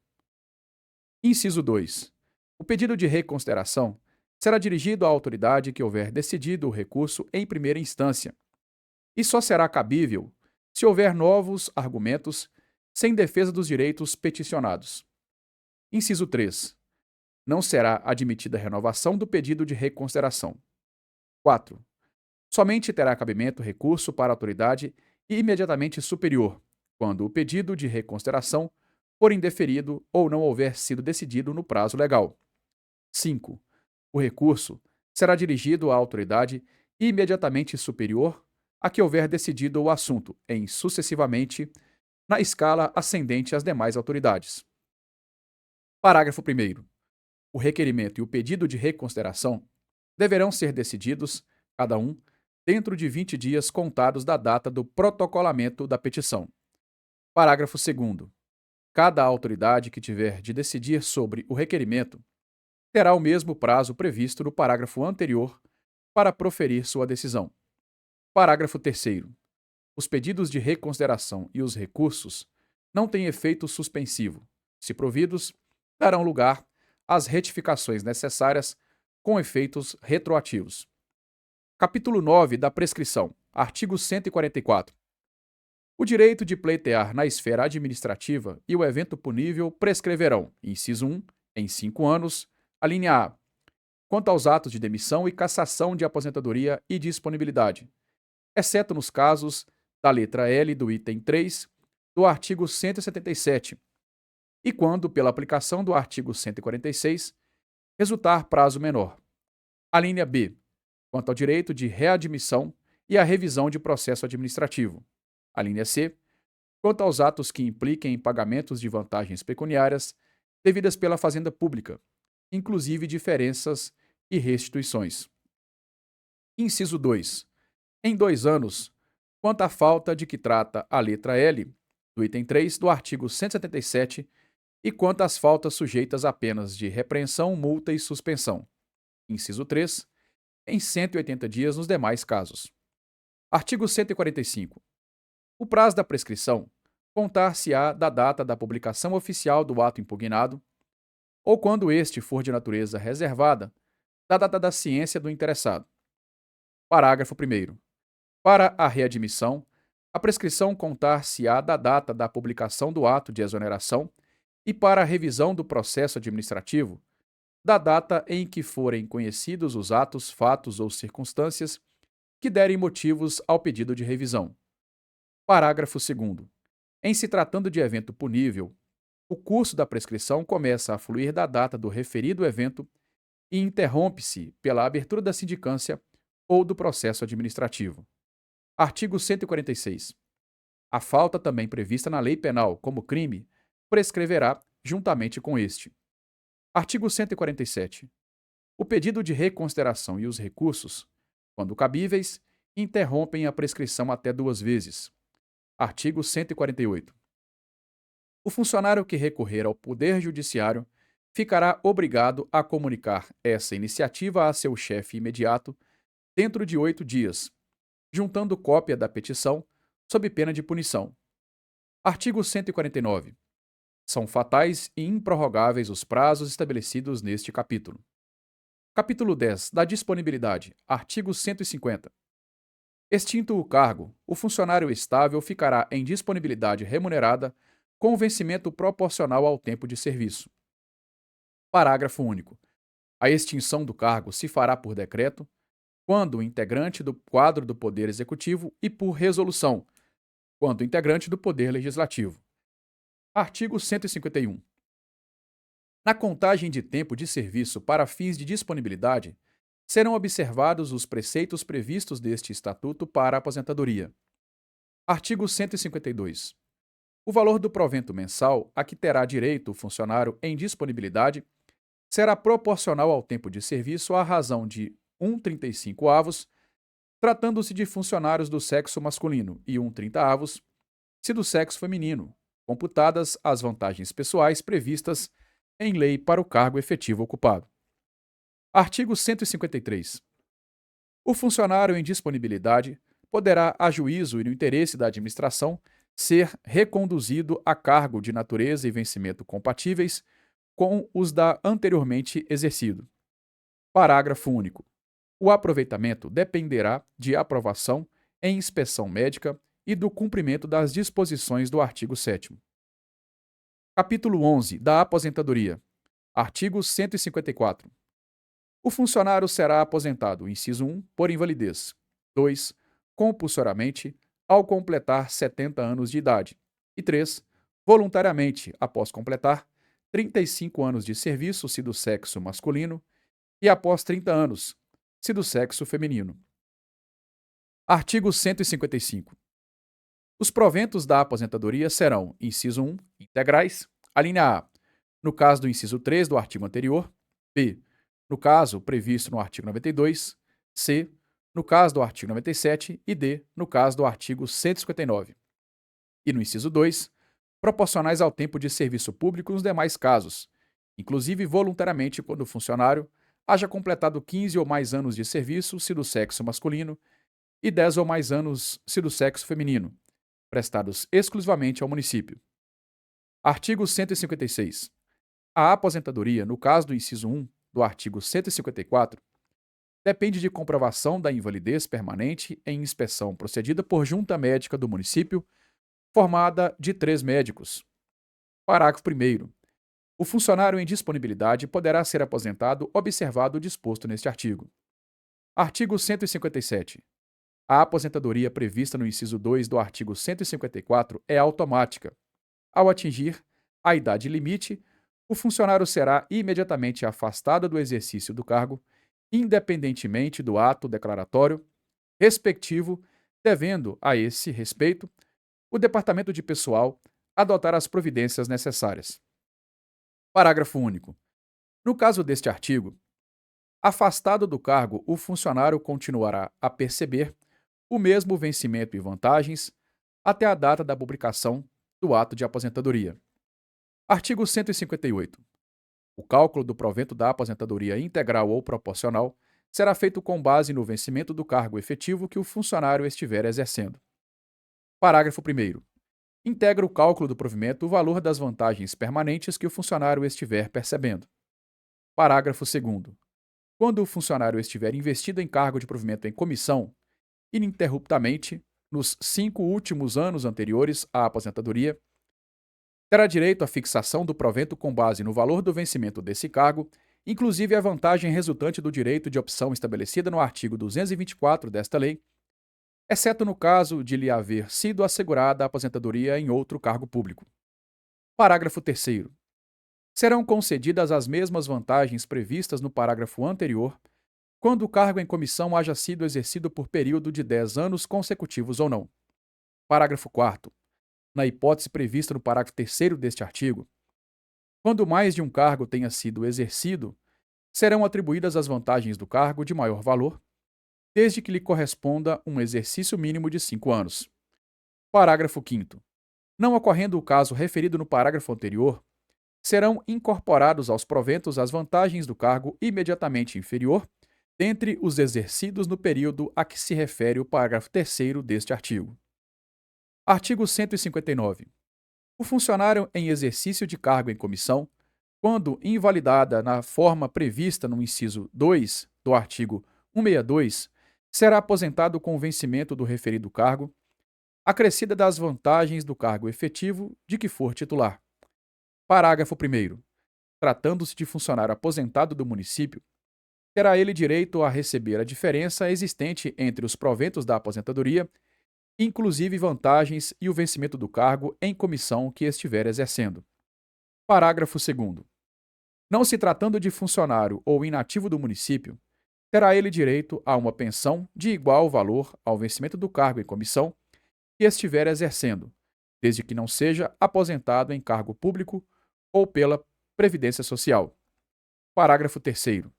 Inciso 2. O pedido de reconsideração será dirigido à autoridade que houver decidido o recurso em primeira instância e só será cabível se houver novos argumentos sem defesa dos direitos peticionados. Inciso 3. Não será admitida a renovação do pedido de reconsideração. 4. Somente terá cabimento recurso para a autoridade imediatamente superior, quando o pedido de reconsideração for indeferido ou não houver sido decidido no prazo legal. 5. O recurso será dirigido à autoridade imediatamente superior a que houver decidido o assunto, em sucessivamente, na escala ascendente às demais autoridades. Parágrafo 1º. O requerimento e o pedido de reconsideração deverão ser decididos, cada um, dentro de 20 dias contados da data do protocolamento da petição. Parágrafo 2º. Cada autoridade que tiver de decidir sobre o requerimento terá o mesmo prazo previsto no parágrafo anterior para proferir sua decisão. Parágrafo 3º. Os pedidos de reconsideração e os recursos não têm efeito suspensivo. Se providos, darão lugar às retificações necessárias com efeitos retroativos. Capítulo 9 da prescrição. Artigo 144. O direito de pleitear na esfera administrativa e o evento punível prescreverão, inciso 1, em 5 anos, a linha A, quanto aos atos de demissão e cassação de aposentadoria e disponibilidade, exceto nos casos da letra L do item 3 do artigo 177, e quando, pela aplicação do artigo 146, resultar prazo menor. A linha B, quanto ao direito de readmissão e à revisão de processo administrativo. A linha C, quanto aos atos que impliquem em pagamentos de vantagens pecuniárias devidas pela Fazenda Pública, inclusive diferenças e restituições. Inciso 2. Em 2 anos, quanto à falta de que trata a letra L do item 3 do artigo 177 e quanto às faltas sujeitas a penas de repreensão, multa e suspensão. Inciso 3. Em 180 dias nos demais casos. Artigo 145. O prazo da prescrição contar-se-á da data da publicação oficial do ato impugnado ou, quando este for de natureza reservada, da data da ciência do interessado. Parágrafo 1º. Para a readmissão, a prescrição contar-se-á da data da publicação do ato de exoneração e, para a revisão do processo administrativo, da data em que forem conhecidos os atos, fatos ou circunstâncias que derem motivos ao pedido de revisão. Parágrafo 2º. Em se tratando de evento punível, o curso da prescrição começa a fluir da data do referido evento e interrompe-se pela abertura da sindicância ou do processo administrativo. Artigo 146. A falta também prevista na lei penal como crime prescreverá juntamente com este. Artigo 147. O pedido de reconsideração e os recursos, quando cabíveis, interrompem a prescrição até 2 vezes. Artigo 148. O funcionário que recorrer ao Poder Judiciário ficará obrigado a comunicar essa iniciativa a seu chefe imediato dentro de 8 dias, juntando cópia da petição, sob pena de punição. Artigo 149. São fatais e improrrogáveis os prazos estabelecidos neste capítulo. Capítulo 10. Da disponibilidade. Artigo 150. Extinto o cargo, o funcionário estável ficará em disponibilidade remunerada com vencimento proporcional ao tempo de serviço. Parágrafo único. A extinção do cargo se fará por decreto, quando integrante do quadro do Poder Executivo, e por resolução, quando integrante do Poder Legislativo. Artigo 151. Na contagem de tempo de serviço para fins de disponibilidade, serão observados os preceitos previstos deste Estatuto para a aposentadoria. Artigo 152. O valor do provento mensal a que terá direito o funcionário em disponibilidade será proporcional ao tempo de serviço à razão de 1,35 tratando-se de funcionários do sexo masculino, e 1,30 se do sexo feminino, computadas as vantagens pessoais previstas em lei para o cargo efetivo ocupado. Artigo 153. O funcionário em disponibilidade poderá, a juízo e no interesse da administração, ser reconduzido a cargo de natureza e vencimento compatíveis com os da anteriormente exercido. Parágrafo único. O aproveitamento dependerá de aprovação em inspeção médica e do cumprimento das disposições do artigo 7º. Capítulo 11. Da aposentadoria. Artigo 154. O funcionário será aposentado, inciso 1, por invalidez. 2, compulsoriamente, ao completar 70 anos de idade. E 3, voluntariamente, após completar 35 anos de serviço, se do sexo masculino, e após 30 anos, se do sexo feminino. Artigo 155. Os proventos da aposentadoria serão, inciso 1, integrais, alínea A, no caso do inciso 3 do artigo anterior, B, no caso previsto no artigo 92, C, no caso do artigo 97 e D, no caso do artigo 159. E no inciso 2, proporcionais ao tempo de serviço público nos demais casos, inclusive voluntariamente quando o funcionário haja completado 15 ou mais anos de serviço, se do sexo masculino, e 10 ou mais anos, se do sexo feminino, prestados exclusivamente ao município. Artigo 156. A aposentadoria, no caso do inciso 1 do artigo 154, depende de comprovação da invalidez permanente em inspeção procedida por junta médica do município, formada de 3 médicos. Parágrafo 1º. O funcionário em disponibilidade poderá ser aposentado observado o disposto neste artigo. Artigo 157. A aposentadoria prevista no inciso 2 do artigo 154 é automática. Ao atingir a idade limite, o funcionário será imediatamente afastado do exercício do cargo, independentemente do ato declaratório respectivo, devendo, a esse respeito, o Departamento de Pessoal adotar as providências necessárias. Parágrafo único. No caso deste artigo, afastado do cargo, o funcionário continuará a perceber o mesmo vencimento e vantagens até a data da publicação do ato de aposentadoria. Artigo 158. O cálculo do provento da aposentadoria integral ou proporcional será feito com base no vencimento do cargo efetivo que o funcionário estiver exercendo. Parágrafo 1º. Integra o cálculo do provimento o valor das vantagens permanentes que o funcionário estiver percebendo. Parágrafo 2º. Quando o funcionário estiver investido em cargo de provimento em comissão, ininterruptamente, nos 5 últimos anos anteriores à aposentadoria, terá direito à fixação do provento com base no valor do vencimento desse cargo, inclusive a vantagem resultante do direito de opção estabelecida no artigo 224 desta lei, exceto no caso de lhe haver sido assegurada a aposentadoria em outro cargo público. Parágrafo 3º. Serão concedidas as mesmas vantagens previstas no parágrafo anterior, quando o cargo em comissão haja sido exercido por período de 10 anos consecutivos ou não. Parágrafo 4º. Na hipótese prevista no parágrafo 3º deste artigo, quando mais de um cargo tenha sido exercido, serão atribuídas as vantagens do cargo de maior valor, desde que lhe corresponda um exercício mínimo de 5 anos. Parágrafo 5º. Não ocorrendo o caso referido no parágrafo anterior, serão incorporados aos proventos as vantagens do cargo imediatamente inferior, dentre os exercidos no período a que se refere o parágrafo 3º deste artigo. Artigo 159. O funcionário em exercício de cargo em comissão, quando invalidada na forma prevista no inciso 2 do artigo 162, será aposentado com o vencimento do referido cargo, acrescida das vantagens do cargo efetivo de que for titular. Parágrafo 1º. Tratando-se de funcionário aposentado do município, terá ele direito a receber a diferença existente entre os proventos da aposentadoria, inclusive vantagens e o vencimento do cargo em comissão que estiver exercendo. Parágrafo 2º. Não se tratando de funcionário ou inativo do município, terá ele direito a uma pensão de igual valor ao vencimento do cargo em comissão que estiver exercendo, desde que não seja aposentado em cargo público ou pela Previdência Social. Parágrafo 3º.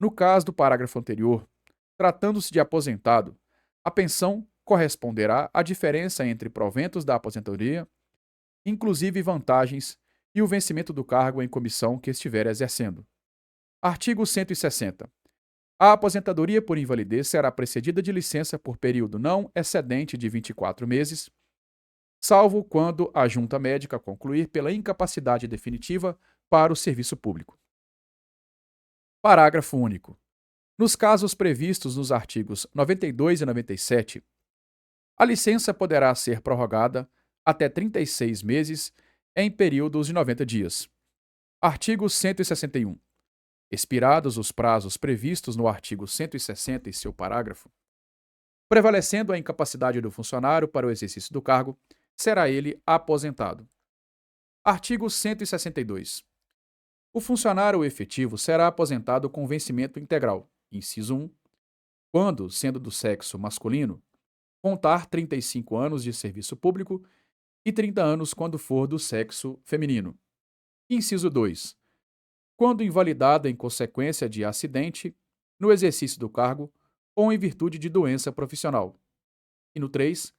No caso do parágrafo anterior, tratando-se de aposentado, a pensão corresponderá à diferença entre proventos da aposentadoria, inclusive vantagens, e o vencimento do cargo em comissão que estiver exercendo. Artigo 160. A aposentadoria por invalidez será precedida de licença por período não excedente de 24 meses, salvo quando a junta médica concluir pela incapacidade definitiva para o serviço público. Parágrafo único. Nos casos previstos nos artigos 92 e 97, a licença poderá ser prorrogada até 36 meses em períodos de 90 dias. Artigo 161. Expirados os prazos previstos no artigo 160 e seu parágrafo, prevalecendo a incapacidade do funcionário para o exercício do cargo, será ele aposentado. Artigo 162. O funcionário efetivo será aposentado com vencimento integral, inciso 1, quando, sendo do sexo masculino, contar 35 anos de serviço público e 30 anos quando for do sexo feminino. Inciso 2. Quando invalidado em consequência de acidente, no exercício do cargo ou em virtude de doença profissional. E no 3.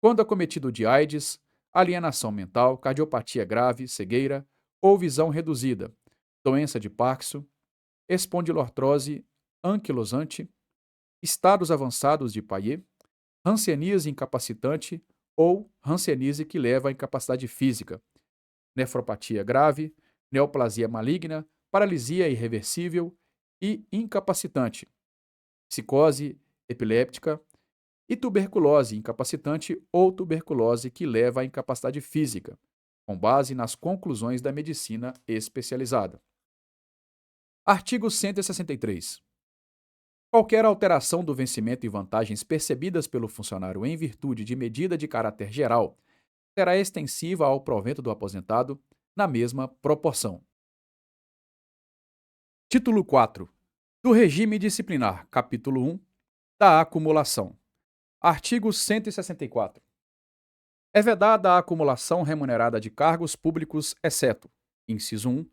Quando acometido de AIDS, alienação mental, cardiopatia grave, cegueira ou visão reduzida, doença de Parkinson, espondilortrose anquilosante, estados avançados de Paget, hanseníase incapacitante ou hanseníase que leva à incapacidade física, nefropatia grave, neoplasia maligna, paralisia irreversível e incapacitante, psicose epiléptica e tuberculose incapacitante ou tuberculose que leva à incapacidade física, com base nas conclusões da medicina especializada. Artigo 163. Qualquer alteração do vencimento e vantagens percebidas pelo funcionário em virtude de medida de caráter geral será extensiva ao provento do aposentado na mesma proporção. Título 4. Do regime disciplinar, capítulo 1, da acumulação. Artigo 164. É vedada a acumulação remunerada de cargos públicos, exceto, inciso 1,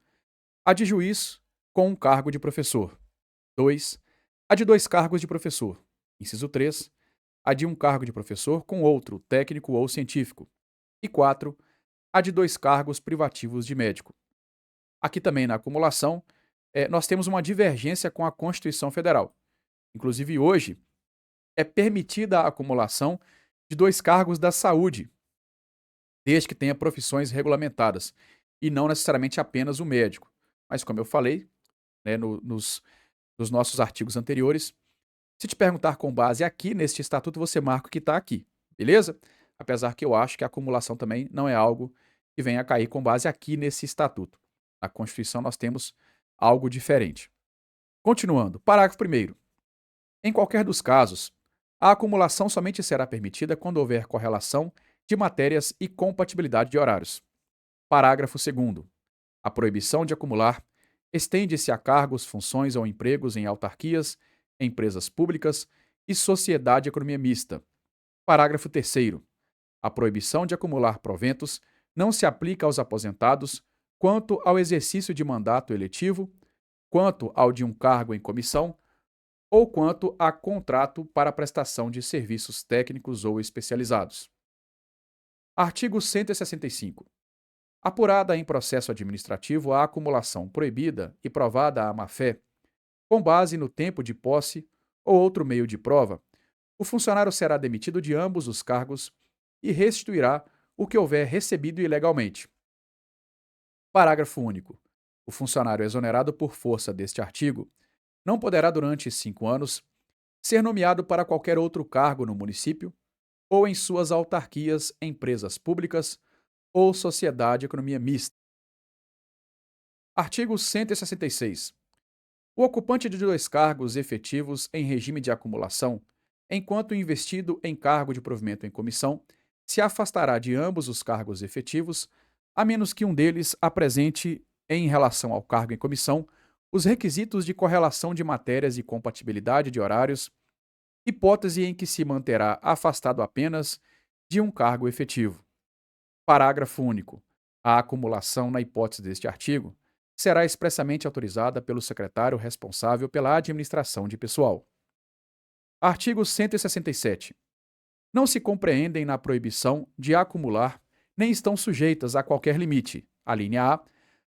a de juiz, com um cargo de professor. 2. A de 2 cargos de professor. Inciso 3. A de um cargo de professor com outro, técnico ou científico. E 4. A de 2 cargos privativos de médico. Aqui também na acumulação, nós temos uma divergência com a Constituição Federal. Inclusive hoje, é permitida a acumulação de 2 cargos da saúde, desde que tenha profissões regulamentadas, e não necessariamente apenas o médico. Mas como eu falei, né, nos nossos artigos anteriores, se te perguntar com base aqui neste estatuto, você marca o que está aqui, beleza? Apesar que eu acho que a acumulação também não é algo que venha a cair com base aqui nesse estatuto. Na Constituição nós temos algo diferente. Continuando, parágrafo 1º. Em qualquer dos casos, a acumulação somente será permitida quando houver correlação de matérias e compatibilidade de horários. Parágrafo 2º. A proibição de acumular estende-se a cargos, funções ou empregos em autarquias, empresas públicas e sociedade de economia mista. Parágrafo 3º. A proibição de acumular proventos não se aplica aos aposentados quanto ao exercício de mandato eletivo, quanto ao de um cargo em comissão ou quanto a contrato para prestação de serviços técnicos ou especializados. Artigo 165. Apurada em processo administrativo a acumulação proibida e provada a má-fé, com base no tempo de posse ou outro meio de prova, o funcionário será demitido de ambos os cargos e restituirá o que houver recebido ilegalmente. Parágrafo único. O funcionário exonerado por força deste artigo não poderá, durante 5 anos, ser nomeado para qualquer outro cargo no município ou em suas autarquias, empresas públicas ou sociedade de economia mista. Artigo 166. O ocupante de 2 cargos efetivos em regime de acumulação, enquanto investido em cargo de provimento em comissão, se afastará de ambos os cargos efetivos, a menos que um deles apresente, em relação ao cargo em comissão, os requisitos de correlação de matérias e compatibilidade de horários, hipótese em que se manterá afastado apenas de um cargo efetivo. Parágrafo único. A acumulação, na hipótese deste artigo, será expressamente autorizada pelo secretário responsável pela administração de pessoal. Artigo 167. Não se compreendem na proibição de acumular, nem estão sujeitas a qualquer limite: a linha A,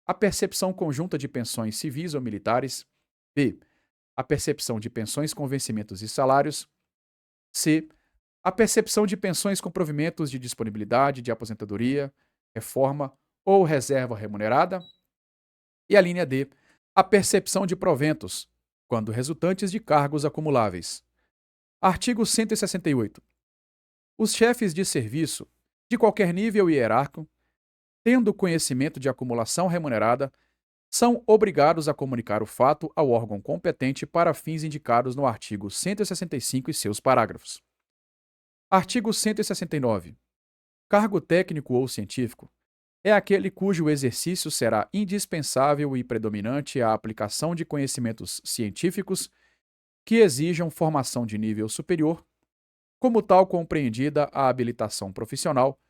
a percepção conjunta de pensões civis ou militares; B, a percepção de pensões com vencimentos e salários; C, a percepção de pensões com provimentos de disponibilidade de aposentadoria, reforma ou reserva remunerada; e a linha D, a percepção de proventos, quando resultantes de cargos acumuláveis. Artigo 168. Os chefes de serviço, de qualquer nível hierárquico, tendo conhecimento de acumulação remunerada, são obrigados a comunicar o fato ao órgão competente para fins indicados no artigo 165 e seus parágrafos. Artigo 169. Cargo técnico ou científico é aquele cujo exercício será indispensável e predominante à aplicação de conhecimentos científicos que exijam formação de nível superior, como tal compreendida a habilitação profissional,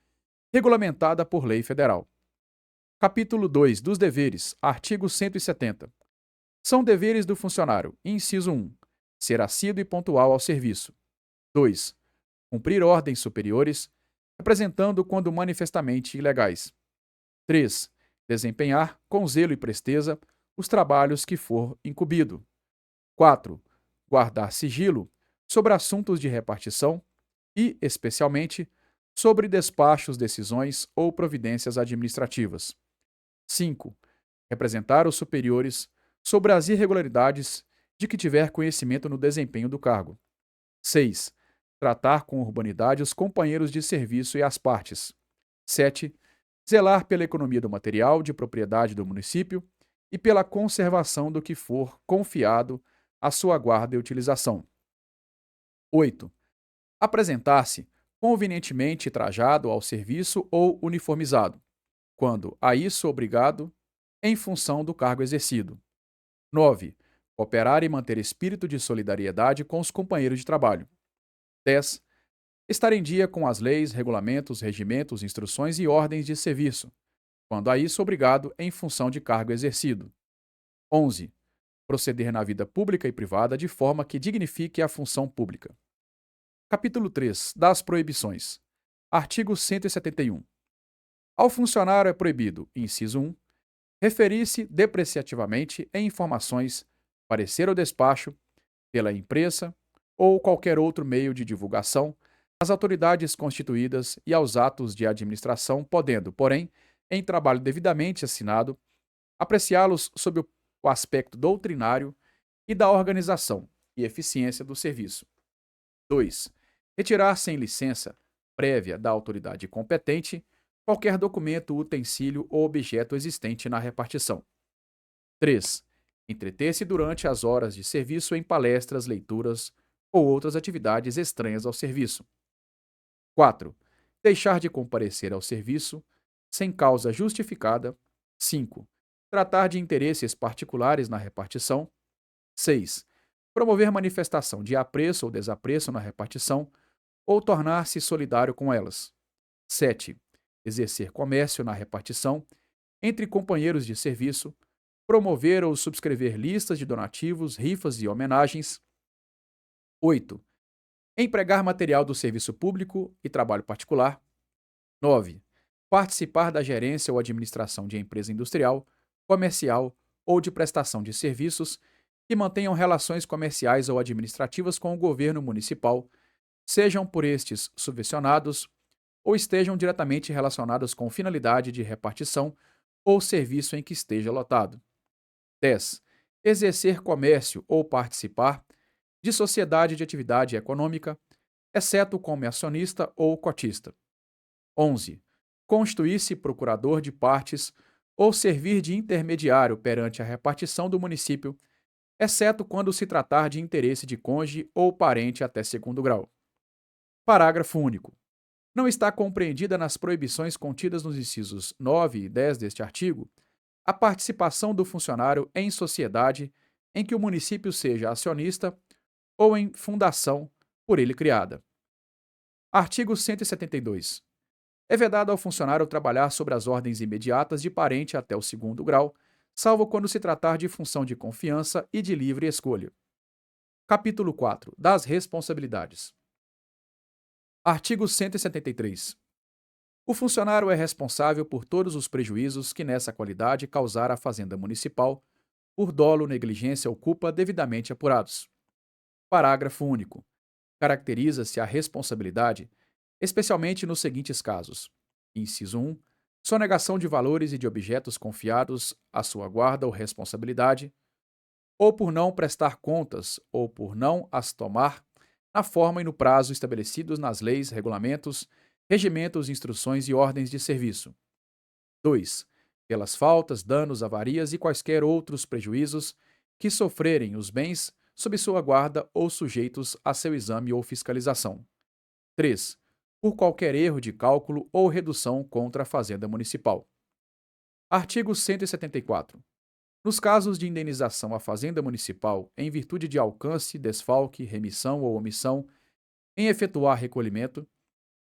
regulamentada por lei federal. Capítulo 2 dos deveres, artigo 170. São deveres do funcionário: inciso 1. Ser assíduo e pontual ao serviço. 2. Cumprir ordens superiores, representando quando manifestamente ilegais. 3. Desempenhar, com zelo e presteza, os trabalhos que for incumbido. 4. Guardar sigilo sobre assuntos de repartição e, especialmente, sobre despachos, decisões ou providências administrativas. 5. Representar os superiores sobre as irregularidades de que tiver conhecimento no desempenho do cargo. 6. Tratar com urbanidade os companheiros de serviço e as partes. 7. Zelar pela economia do material de propriedade do município e pela conservação do que for confiado à sua guarda e utilização. 8. Apresentar-se convenientemente trajado ao serviço ou uniformizado, quando a isso obrigado, em função do cargo exercido. 9. Cooperar e manter espírito de solidariedade com os companheiros de trabalho. 10. Estar em dia com as leis, regulamentos, regimentos, instruções e ordens de serviço, quando a isso obrigado em função de cargo exercido. 11. proceder na vida pública e privada de forma que dignifique a função pública. Capítulo 3. Das proibições. Artigo 171. Ao funcionário é proibido, inciso 1, referir-se depreciativamente em informações, parecer ou despacho, pela imprensa ou qualquer outro meio de divulgação, às autoridades constituídas e aos atos de administração, podendo, porém, em trabalho devidamente assinado, apreciá-los sob o aspecto doutrinário e da organização e eficiência do serviço. 2. Retirar sem licença prévia da autoridade competente qualquer documento, utensílio ou objeto existente na repartição. 3. Entreter-se durante as horas de serviço em palestras, leituras ou outras atividades estranhas ao serviço. 4. Deixar de comparecer ao serviço sem causa justificada. 5. Tratar de interesses particulares na repartição. 6. Promover manifestação de apreço ou desapreço na repartição ou tornar-se solidário com elas. 7. Exercer comércio na repartição entre companheiros de serviço, promover ou subscrever listas de donativos, rifas e homenagens. 8. Empregar material do serviço público e trabalho particular. 9. Participar da gerência ou administração de empresa industrial, comercial ou de prestação de serviços que mantenham relações comerciais ou administrativas com o governo municipal, sejam por estes subvencionados ou estejam diretamente relacionados com finalidade de repartição ou serviço em que esteja lotado. 10. Exercer comércio ou participar de sociedade de atividade econômica, exceto como acionista ou cotista. 11. Constituir-se procurador de partes ou servir de intermediário perante a repartição do município, exceto quando se tratar de interesse de cônjuge ou parente até segundo grau. Parágrafo único. Não está compreendida nas proibições contidas nos incisos 9 e 10 deste artigo a participação do funcionário em sociedade em que o município seja acionista ou em fundação por ele criada. Artigo 172. É vedado ao funcionário trabalhar sobre as ordens imediatas de parente até o segundo grau, salvo quando se tratar de função de confiança e de livre escolha. Capítulo 4. Das responsabilidades. Artigo 173. O funcionário é responsável por todos os prejuízos que nessa qualidade causar à Fazenda Municipal, por dolo, negligência ou culpa devidamente apurados. Parágrafo único. Caracteriza-se a responsabilidade, especialmente nos seguintes casos: inciso 1, sonegação de valores e de objetos confiados à sua guarda ou responsabilidade, ou por não prestar contas, ou por não as tomar, na forma e no prazo estabelecidos nas leis, regulamentos, regimentos, instruções e ordens de serviço. 2. Pelas faltas, danos, avarias e quaisquer outros prejuízos que sofrerem os bens sob sua guarda ou sujeitos a seu exame ou fiscalização. 3. Por qualquer erro de cálculo ou redução contra a Fazenda Municipal. Artigo 174. Nos casos de indenização à Fazenda Municipal em virtude de alcance, desfalque, remissão ou omissão em efetuar recolhimento,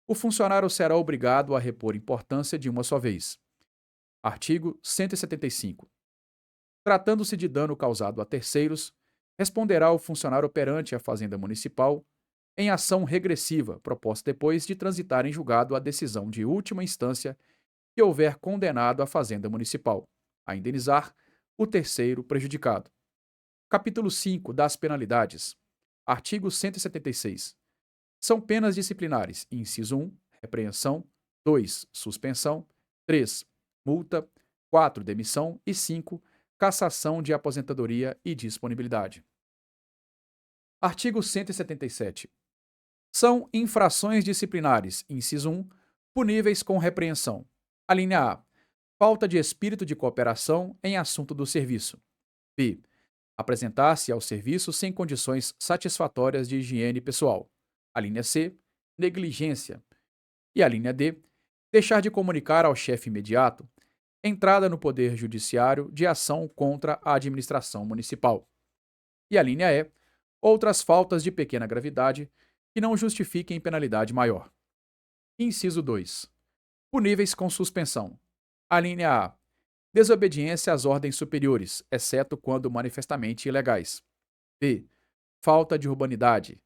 o funcionário será obrigado a repor importância de uma só vez. Artigo 175. Tratando-se de dano causado a terceiros, responderá o funcionário perante a Fazenda Municipal em ação regressiva, proposta depois de transitar em julgado a decisão de última instância que houver condenado a Fazenda Municipal a indenizar o terceiro prejudicado. Capítulo 5 das penalidades. Artigo 176. São penas disciplinares: inciso 1, repreensão; 2, suspensão; 3, multa; 4, demissão e 5, cassação de aposentadoria e disponibilidade. Artigo 177. São infrações disciplinares: inciso 1, puníveis com repreensão. Alínea A. Falta de espírito de cooperação em assunto do serviço. B. Apresentar-se ao serviço sem condições satisfatórias de higiene pessoal. A linha C, negligência. E a linha D, deixar de comunicar ao chefe imediato entrada no Poder Judiciário de ação contra a administração municipal. E a linha E, outras faltas de pequena gravidade que não justifiquem penalidade maior. Inciso 2. Puníveis com suspensão. A linha A. Desobediência às ordens superiores, exceto quando manifestamente ilegais. B. Falta de urbanidade.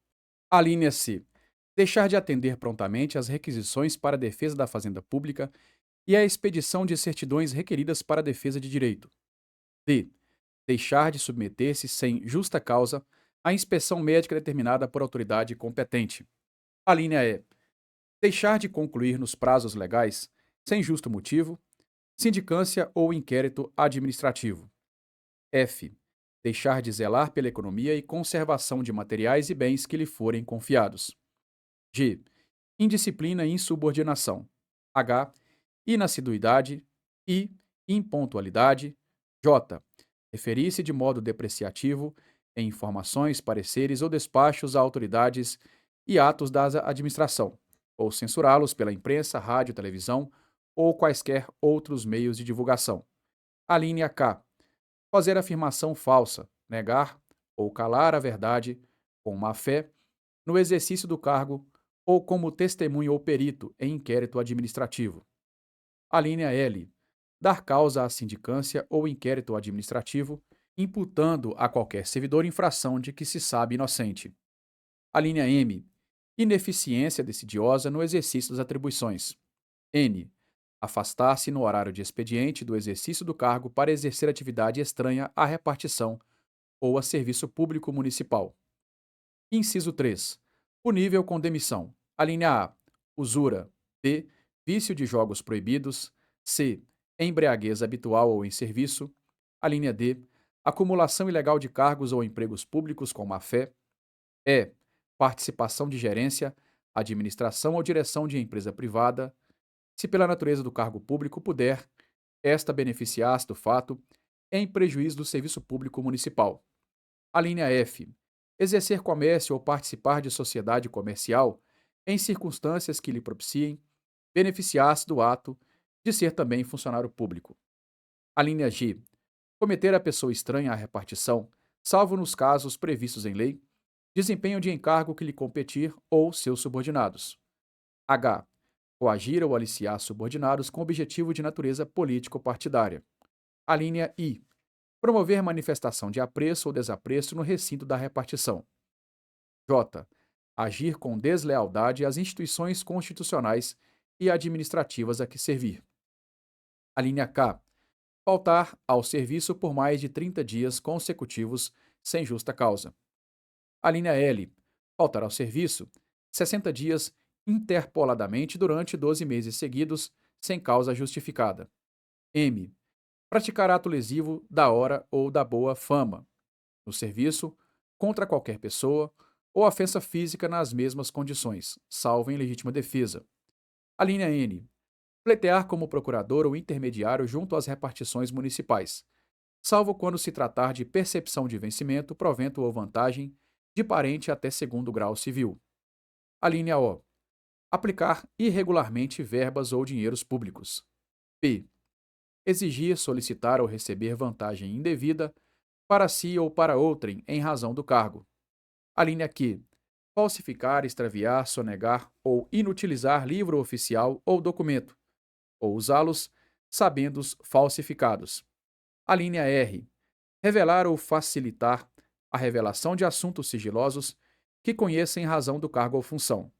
Alínea-se. Deixar de atender prontamente às requisições para a defesa da fazenda pública e a expedição de certidões requeridas para a defesa de direito. D. Deixar de submeter-se sem justa causa à inspeção médica determinada por autoridade competente. A linha E. Deixar de concluir nos prazos legais, sem justo motivo, sindicância ou inquérito administrativo. F. Deixar de zelar pela economia e conservação de materiais e bens que lhe forem confiados. G. Indisciplina e insubordinação. H. Inassiduidade. I. Impontualidade. J. Referir-se de modo depreciativo em informações, pareceres ou despachos a autoridades e atos da administração, ou censurá-los pela imprensa, rádio, televisão ou quaisquer outros meios de divulgação. A linha K. Fazer afirmação falsa, negar ou calar a verdade com má-fé no exercício do cargo ou como testemunho ou perito em inquérito administrativo. A linha L. Dar causa à sindicância ou inquérito administrativo, imputando a qualquer servidor infração de que se sabe inocente. A linha M. Ineficiência decidiosa no exercício das atribuições. N. Afastar-se no horário de expediente do exercício do cargo para exercer atividade estranha à repartição ou a serviço público municipal. Inciso 3. Punível com demissão. A linha A. Usura. B. Vício de jogos proibidos. C. Embriaguez habitual ou em serviço. A linha D. Acumulação ilegal de cargos ou empregos públicos com má-fé. E. Participação de gerência, administração ou direção de empresa privada, se pela natureza do cargo público puder, esta beneficiar-se do fato em prejuízo do serviço público municipal. A linha F. Exercer comércio ou participar de sociedade comercial em circunstâncias que lhe propiciem beneficiar-se do ato de ser também funcionário público. A linha G. Cometer a pessoa estranha à repartição, salvo nos casos previstos em lei, desempenho de encargo que lhe competir ou seus subordinados. H. Coagir ou aliciar subordinados com objetivo de natureza político-partidária. A linha I. Promover manifestação de apreço ou desapreço no recinto da repartição. J. Agir com deslealdade às instituições constitucionais e administrativas a que servir. A linha K. Faltar ao serviço por mais de 30 dias consecutivos sem justa causa. A linha L. Faltar ao serviço 60 dias interpoladamente durante 12 meses seguidos, sem causa justificada. M. Praticar ato lesivo da hora ou da boa fama no serviço contra qualquer pessoa ou ofensa física nas mesmas condições, salvo em legítima defesa. A linha N. Pleitear como procurador ou intermediário junto às repartições municipais, salvo quando se tratar de percepção de vencimento, provento ou vantagem de parente até segundo grau civil. A linha O. Aplicar irregularmente verbas ou dinheiros públicos. P. Exigir, solicitar ou receber vantagem indevida para si ou para outrem em razão do cargo. A linha Q. Falsificar, extraviar, sonegar ou inutilizar livro oficial ou documento, ou usá-los sabendo-os falsificados. A linha R. Revelar ou facilitar a revelação de assuntos sigilosos que conheça em razão do cargo ou função.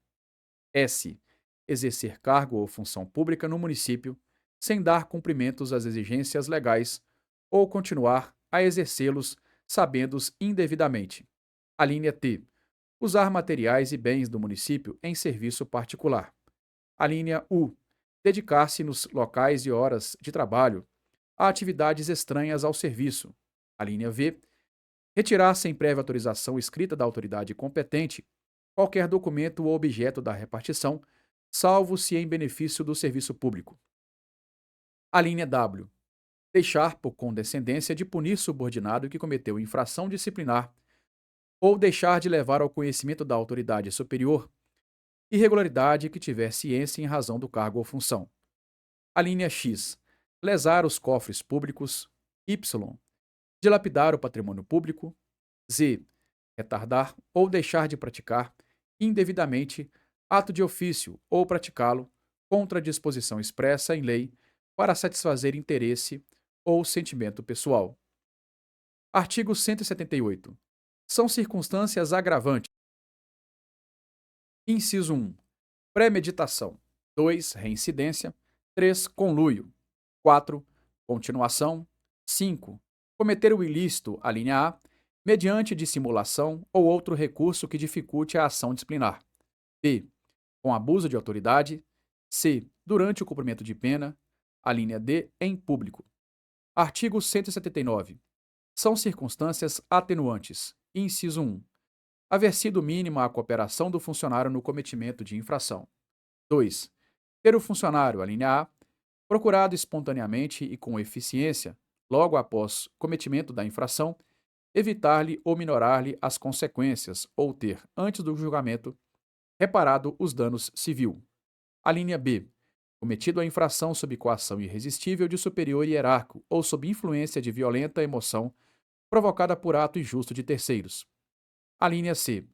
S. Exercer cargo ou função pública no município sem dar cumprimentos às exigências legais ou continuar a exercê-los sabendo-os indevidamente. A linha T. Usar materiais e bens do município em serviço particular. A linha U. Dedicar-se nos locais e horas de trabalho a atividades estranhas ao serviço. A linha V. Retirar sem prévia autorização escrita da autoridade competente qualquer documento ou objeto da repartição, salvo se em benefício do serviço público. A linha W. Deixar por condescendência de punir subordinado que cometeu infração disciplinar ou deixar de levar ao conhecimento da autoridade superior irregularidade que tiver ciência em razão do cargo ou função. A linha X. Lesar os cofres públicos. Y. Dilapidar o patrimônio público. Z. Retardar ou deixar de praticar indevidamente ato de ofício ou praticá-lo contra a disposição expressa em lei para satisfazer interesse ou sentimento pessoal. Artigo 178. São circunstâncias agravantes. Inciso 1. Premeditação. 2. Reincidência. 3. Conluio. 4. Continuação. 5. Cometer o ilícito, a linha A, mediante dissimulação ou outro recurso que dificulte a ação disciplinar. B. Com abuso de autoridade. C. Durante o cumprimento de pena. A linha D. Em público. Artigo 179. São circunstâncias atenuantes. Inciso 1. Haver sido mínima a cooperação do funcionário no cometimento de infração. 2. Ter o funcionário, a linha A, procurado espontaneamente e com eficiência, logo após cometimento da infração, evitar-lhe ou minorar-lhe as consequências, ou ter, antes do julgamento, reparado os danos civil. A linha B. Cometido a infração sob coação irresistível de superior hierárquico ou sob influência de violenta emoção provocada por ato injusto de terceiros. A linha C.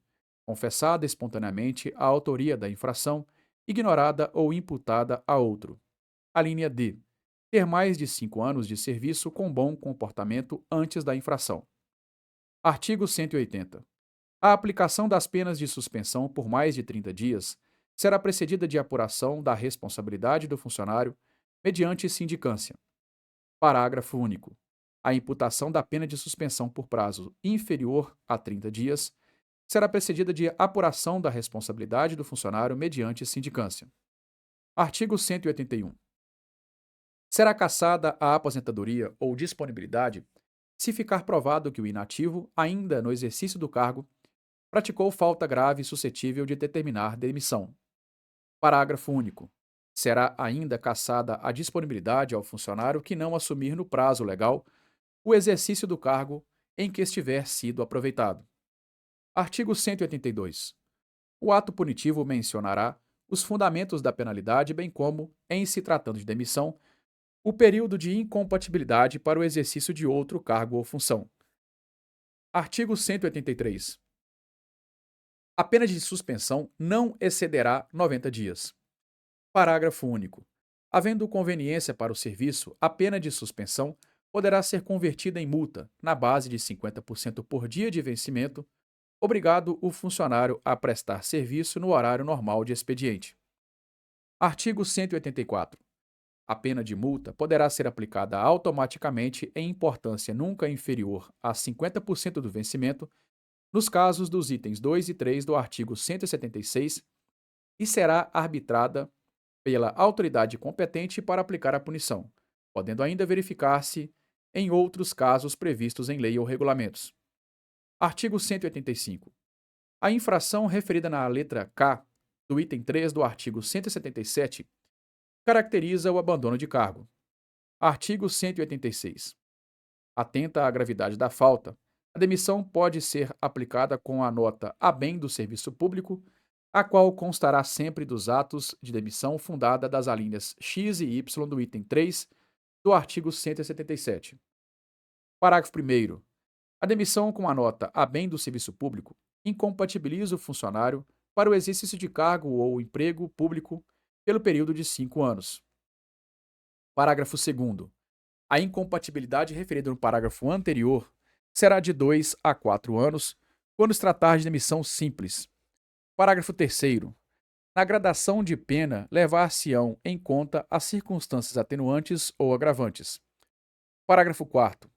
Confessada espontaneamente a autoria da infração, ignorada ou imputada a outro. A linha D. Ter mais de 5 anos de serviço com bom comportamento antes da infração. Artigo 180. A aplicação das penas de suspensão por mais de 30 dias será precedida de apuração da responsabilidade do funcionário mediante sindicância. Parágrafo único. A imputação da pena de suspensão por prazo inferior a 30 dias será precedida de apuração da responsabilidade do funcionário mediante sindicância. Artigo 181. Será cassada a aposentadoria ou disponibilidade se ficar provado que o inativo, ainda no exercício do cargo, praticou falta grave suscetível de determinar demissão. Parágrafo único. Será ainda cassada a disponibilidade ao funcionário que não assumir no prazo legal o exercício do cargo em que estiver sido aproveitado. Artigo 182. O ato punitivo mencionará os fundamentos da penalidade, bem como, em se tratando de demissão, o período de incompatibilidade para o exercício de outro cargo ou função. Artigo 183. A pena de suspensão não excederá 90 dias. Parágrafo único. Havendo conveniência para o serviço, a pena de suspensão poderá ser convertida em multa, na base de 50% por dia de vencimento, obrigado o funcionário a prestar serviço no horário normal de expediente. Artigo 184. A pena de multa poderá ser aplicada automaticamente em importância nunca inferior a 50% do vencimento, nos casos dos itens 2 e 3 do artigo 176, e será arbitrada pela autoridade competente para aplicar a punição, podendo ainda verificar-se em outros casos previstos em lei ou regulamentos. Artigo 185. A infração referida na letra K do item 3 do artigo 177 caracteriza o abandono de cargo. Artigo 186. Atenta à gravidade da falta, a demissão pode ser aplicada com a nota a bem do serviço público, a qual constará sempre dos atos de demissão fundada das alíneas X e Y do item 3 do artigo 177. Parágrafo 1º. A demissão com a nota a bem do serviço público incompatibiliza o funcionário para o exercício de cargo ou emprego público pelo período de 5 anos. Parágrafo 2º. A incompatibilidade referida no parágrafo anterior será de 2 a 4 anos, quando se tratar de demissão simples. Parágrafo 3º. Na gradação de pena, levar-se-ão em conta as circunstâncias atenuantes ou agravantes. Parágrafo 4º.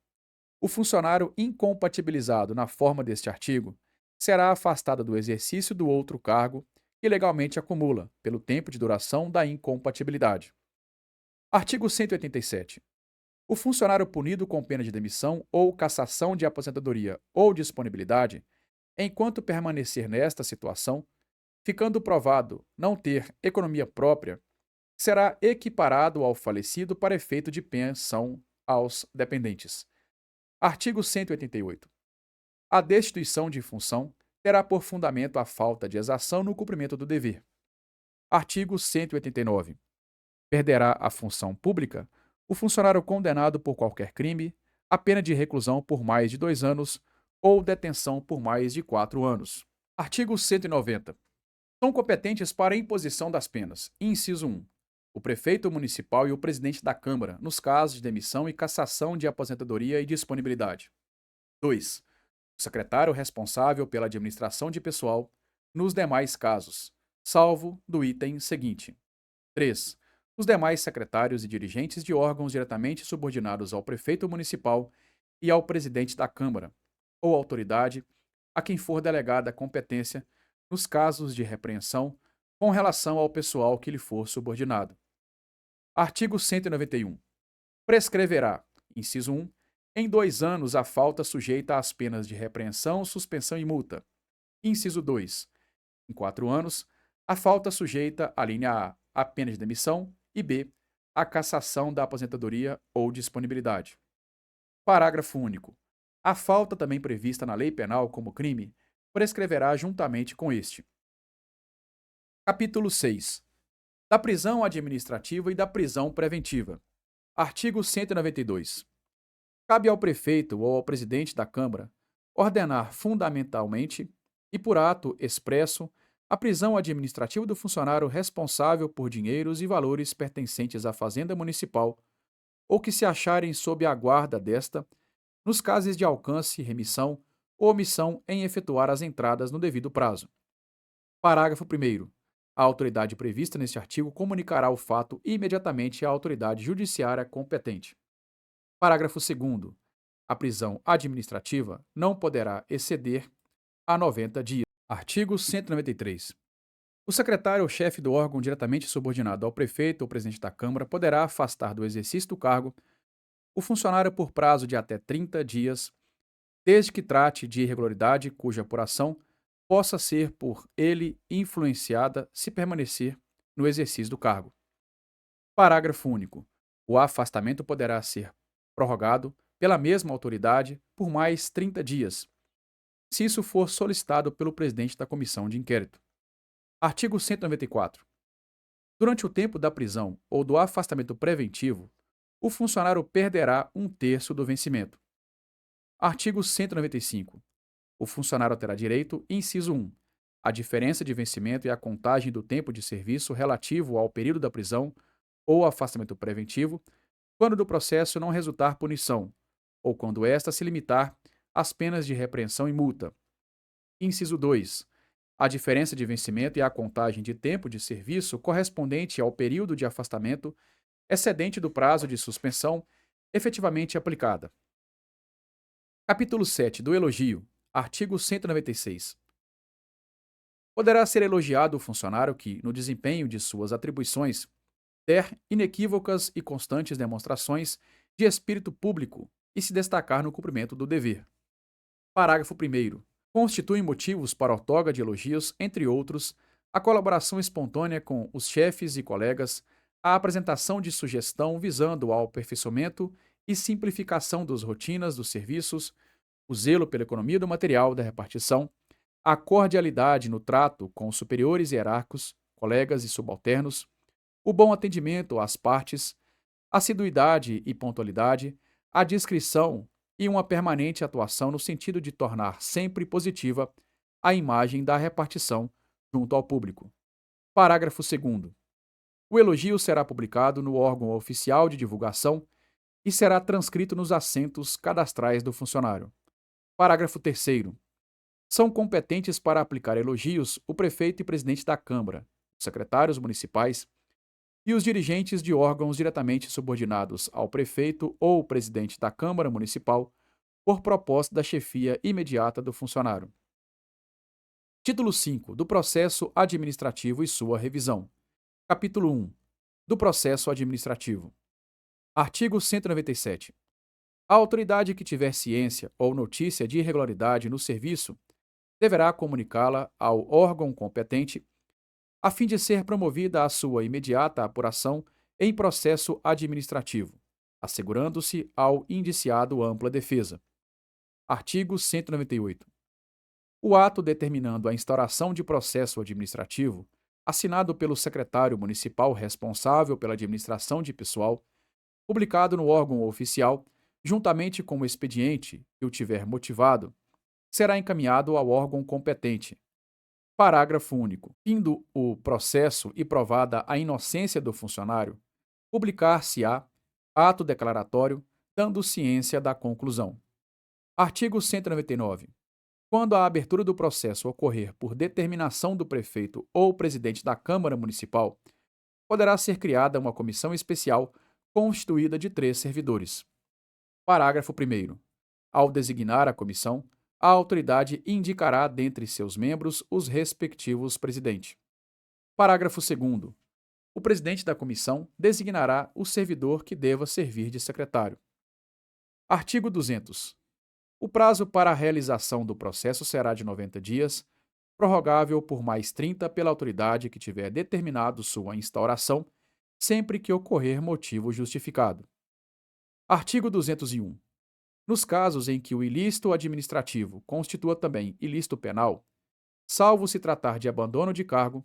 O funcionário incompatibilizado na forma deste artigo será afastado do exercício do outro cargo que legalmente acumula, pelo tempo de duração da incompatibilidade. Artigo 187. O funcionário punido com pena de demissão ou cassação de aposentadoria ou disponibilidade, enquanto permanecer nesta situação, ficando provado não ter economia própria, será equiparado ao falecido para efeito de pensão aos dependentes. Artigo 188. A destituição de função terá por fundamento a falta de exação no cumprimento do dever. Artigo 189. Perderá a função pública o funcionário condenado por qualquer crime a pena de reclusão por mais de 2 anos ou detenção por mais de 4 anos. Artigo 190. São competentes para a imposição das penas. Inciso 1. o prefeito municipal e o presidente da Câmara, nos casos de demissão e cassação de aposentadoria e disponibilidade. 2. O secretário responsável pela administração de pessoal, nos demais casos, salvo do item seguinte. 3. Os demais secretários e dirigentes de órgãos diretamente subordinados ao prefeito municipal e ao presidente da Câmara, ou autoridade a quem for delegada a competência nos casos de repreensão com relação ao pessoal que lhe for subordinado. Artigo 191. Prescreverá, inciso 1, em 2 anos a falta sujeita às penas de repreensão, suspensão e multa. Inciso 2. Em 4 anos, a falta sujeita à linha A, a pena de demissão e B, a cassação da aposentadoria ou disponibilidade. Parágrafo único. A falta também prevista na lei penal como crime prescreverá juntamente com este. Capítulo 6. Da prisão administrativa e da prisão preventiva. Artigo 192. Cabe ao prefeito ou ao presidente da Câmara ordenar fundamentalmente e por ato expresso a prisão administrativa do funcionário responsável por dinheiros e valores pertencentes à Fazenda Municipal ou que se acharem sob a guarda desta, nos casos de alcance, remissão ou omissão em efetuar as entradas no devido prazo. Parágrafo 1º. A autoridade prevista neste artigo comunicará o fato imediatamente à autoridade judiciária competente. Parágrafo 2º. A prisão administrativa não poderá exceder a 90 dias. Artigo 193. O secretário ou chefe do órgão diretamente subordinado ao prefeito ou presidente da Câmara poderá afastar do exercício do cargo o funcionário por prazo de até 30 dias, desde que trate de irregularidade cuja apuração possa ser por ele influenciada se permanecer no exercício do cargo. Parágrafo único. O afastamento poderá ser prorrogado pela mesma autoridade por mais 30 dias, se isso for solicitado pelo presidente da comissão de inquérito. Artigo 194. Durante o tempo da prisão ou do afastamento preventivo, o funcionário perderá 1/3 do vencimento. Artigo 195. O funcionário terá direito, inciso 1, à diferença de vencimento e à contagem do tempo de serviço relativo ao período da prisão ou afastamento preventivo, quando do processo não resultar punição, ou quando esta se limitar às penas de repreensão e multa. Inciso 2. A diferença de vencimento e a contagem de tempo de serviço correspondente ao período de afastamento excedente do prazo de suspensão efetivamente aplicada. Capítulo 7. Do elogio. Artigo 196. Poderá ser elogiado o funcionário que, no desempenho de suas atribuições, der inequívocas e constantes demonstrações de espírito público e se destacar no cumprimento do dever. Parágrafo 1º. Constituem motivos para outorga de elogios, entre outros, a colaboração espontânea com os chefes e colegas, a apresentação de sugestão visando ao aperfeiçoamento e simplificação das rotinas dos serviços, o zelo pela economia do material da repartição, a cordialidade no trato com os superiores hierárquicos, colegas e subalternos, o bom atendimento às partes, assiduidade e pontualidade, a discrição e uma permanente atuação no sentido de tornar sempre positiva a imagem da repartição junto ao público. Parágrafo 2º. O elogio será publicado no órgão oficial de divulgação e será transcrito nos assentos cadastrais do funcionário. Parágrafo 3º. São competentes para aplicar elogios o prefeito e presidente da Câmara, os secretários municipais e os dirigentes de órgãos diretamente subordinados ao prefeito ou presidente da Câmara Municipal por proposta da chefia imediata do funcionário. Título 5. Do processo administrativo e sua revisão. Capítulo 1. Do processo administrativo. Artigo 197. A autoridade que tiver ciência ou notícia de irregularidade no serviço deverá comunicá-la ao órgão competente, a fim de ser promovida a sua imediata apuração em processo administrativo, assegurando-se ao indiciado ampla defesa. Artigo 198. O ato determinando a instauração de processo administrativo, assinado pelo secretário municipal responsável pela administração de pessoal, publicado no órgão oficial, juntamente com o expediente que o tiver motivado, será encaminhado ao órgão competente, Parágrafo único. Findo o processo e provada a inocência do funcionário, publicar-se-á ato declaratório dando ciência da conclusão. Artigo 199. Quando a abertura do processo ocorrer por determinação do prefeito ou presidente da Câmara Municipal, poderá ser criada uma comissão especial constituída de 3 servidores. Parágrafo 1º. Ao designar a comissão, a autoridade indicará dentre seus membros os respectivos presidente. Parágrafo 2º. O presidente da comissão designará o servidor que deva servir de secretário. Artigo 200. O prazo para a realização do processo será de 90 dias, prorrogável por mais 30 pela autoridade que tiver determinado sua instauração, sempre que ocorrer motivo justificado. Artigo 201. Nos casos em que o ilícito administrativo constitua também ilícito penal, salvo se tratar de abandono de cargo,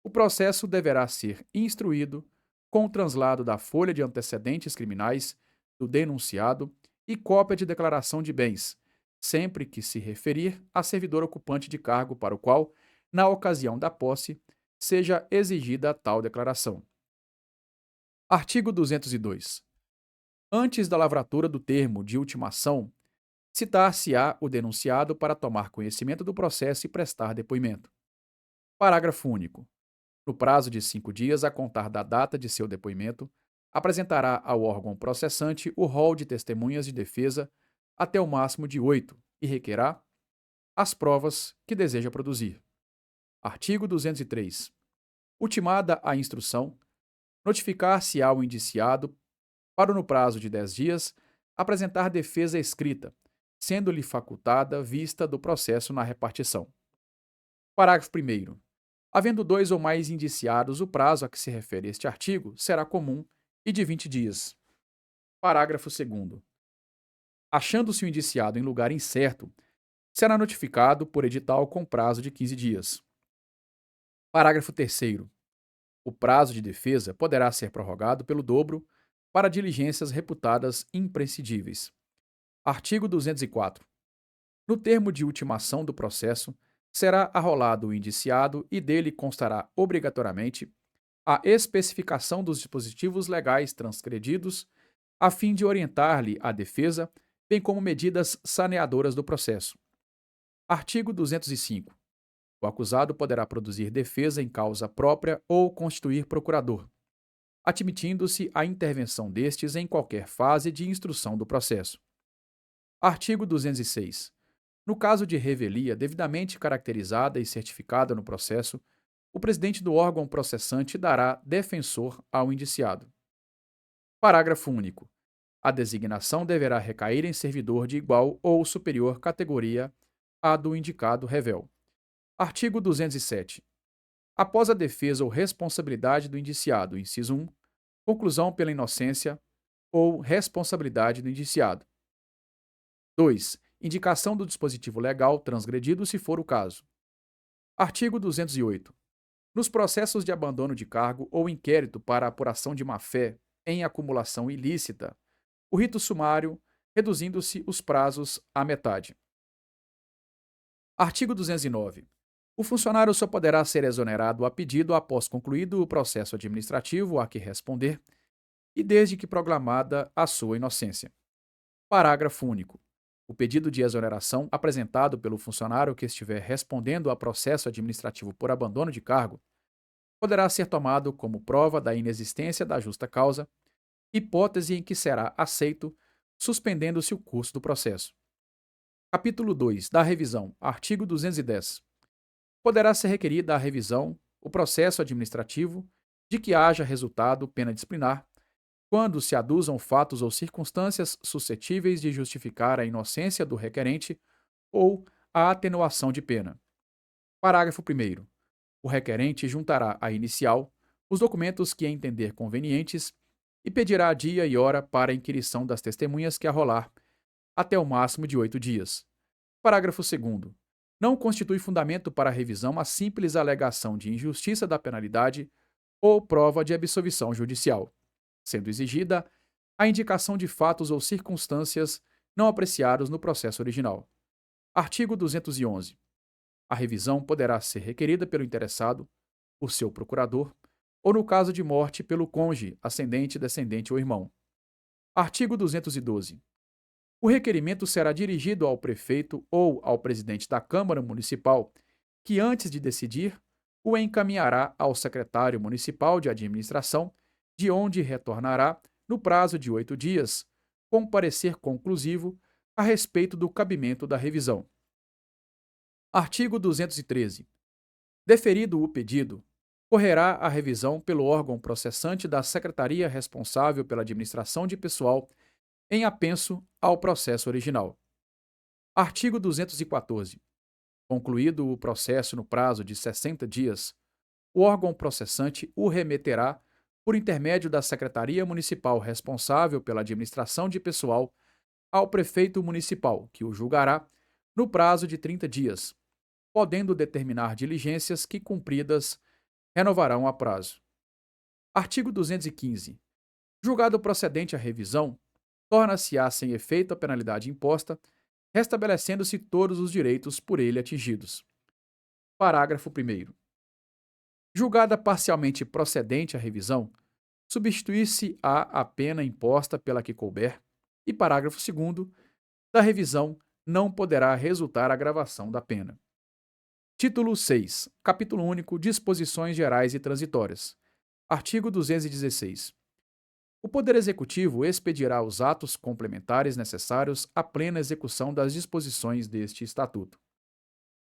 o processo deverá ser instruído com o translado da folha de antecedentes criminais do denunciado e cópia de declaração de bens, sempre que se referir a servidor ocupante de cargo para o qual, na ocasião da posse, seja exigida tal declaração. Artigo 202. Antes da lavratura do termo de ultimação, citar-se-á o denunciado para tomar conhecimento do processo e prestar depoimento. Parágrafo único. No prazo de 5 dias a contar da data de seu depoimento, apresentará ao órgão processante o rol de testemunhas de defesa até o máximo de 8 e requerá as provas que deseja produzir. Artigo 203. Ultimada a instrução, notificar-se-á o indiciado para, no prazo de 10 dias, apresentar defesa escrita, sendo-lhe facultada vista do processo na repartição. Parágrafo 1º. Havendo 2 ou mais indiciados, o prazo a que se refere este artigo será comum e de 20 dias. Parágrafo 2º. Achando-se o indiciado em lugar incerto, será notificado por edital com prazo de 15 dias. Parágrafo 3º. O prazo de defesa poderá ser prorrogado pelo dobro para diligências reputadas imprescindíveis. Artigo 204. No termo de ultimação do processo, será arrolado o indiciado e dele constará obrigatoriamente a especificação dos dispositivos legais transgredidos, a fim de orientar-lhe a defesa, bem como medidas saneadoras do processo. Artigo 205. O acusado poderá produzir defesa em causa própria ou constituir procurador, admitindo-se a intervenção destes em qualquer fase de instrução do processo. Artigo 206. No caso de revelia devidamente caracterizada e certificada no processo, o presidente do órgão processante dará defensor ao indiciado. Parágrafo único. A designação deverá recair em servidor de igual ou superior categoria à do indicado revel. Artigo 207. Após a defesa ou responsabilidade do indiciado, inciso 1, conclusão pela inocência ou responsabilidade do indiciado. 2. Indicação do dispositivo legal transgredido, se for o caso. Artigo 208. Nos processos de abandono de cargo ou inquérito para apuração de má-fé em acumulação ilícita, o rito sumário, reduzindo-se os prazos à metade. Artigo 209. O funcionário só poderá ser exonerado a pedido após concluído o processo administrativo a que responder e desde que proclamada a sua inocência. Parágrafo único. O pedido de exoneração apresentado pelo funcionário que estiver respondendo a processo administrativo por abandono de cargo poderá ser tomado como prova da inexistência da justa causa, hipótese em que será aceito, suspendendo-se o curso do processo. Capítulo 2. Da revisão. Artigo 210. Poderá ser requerida a revisão, o processo administrativo, de que haja resultado pena disciplinar, quando se aduzam fatos ou circunstâncias suscetíveis de justificar a inocência do requerente ou a atenuação de pena. Parágrafo 1º. O requerente juntará à inicial os documentos que entender convenientes e pedirá dia e hora para a inquirição das testemunhas que arrolar, até o máximo de 8 dias. Parágrafo 2º. Não constitui fundamento para a revisão a simples alegação de injustiça da penalidade ou prova de absolvição judicial, sendo exigida a indicação de fatos ou circunstâncias não apreciados no processo original. Artigo 211. A revisão poderá ser requerida pelo interessado, por seu procurador, ou no caso de morte, pelo cônjuge, ascendente, descendente ou irmão. Artigo 212. O requerimento será dirigido ao prefeito ou ao presidente da Câmara Municipal, que, antes de decidir, o encaminhará ao secretário municipal de administração, de onde retornará, no prazo de 8 dias, com parecer conclusivo a respeito do cabimento da revisão. Artigo 213. Deferido o pedido, correrá a revisão pelo órgão processante da secretaria responsável pela administração de pessoal em apenso ao processo original. Artigo 214. Concluído o processo no prazo de 60 dias, o órgão processante o remeterá, por intermédio da secretaria municipal responsável pela administração de pessoal, ao prefeito municipal, que o julgará no prazo de 30 dias, podendo determinar diligências que, cumpridas, renovarão a prazo. Artigo 215. Julgado procedente a revisão, torna-se-á sem efeito a penalidade imposta, restabelecendo-se todos os direitos por ele atingidos. Parágrafo 1º. Julgada parcialmente procedente a revisão, substituir-se-á a pena imposta pela que couber, e parágrafo 2º. Da revisão não poderá resultar agravação da pena. Título 6. Capítulo único. Disposições gerais e transitórias. Artigo 216. O Poder Executivo expedirá os atos complementares necessários à plena execução das disposições deste Estatuto.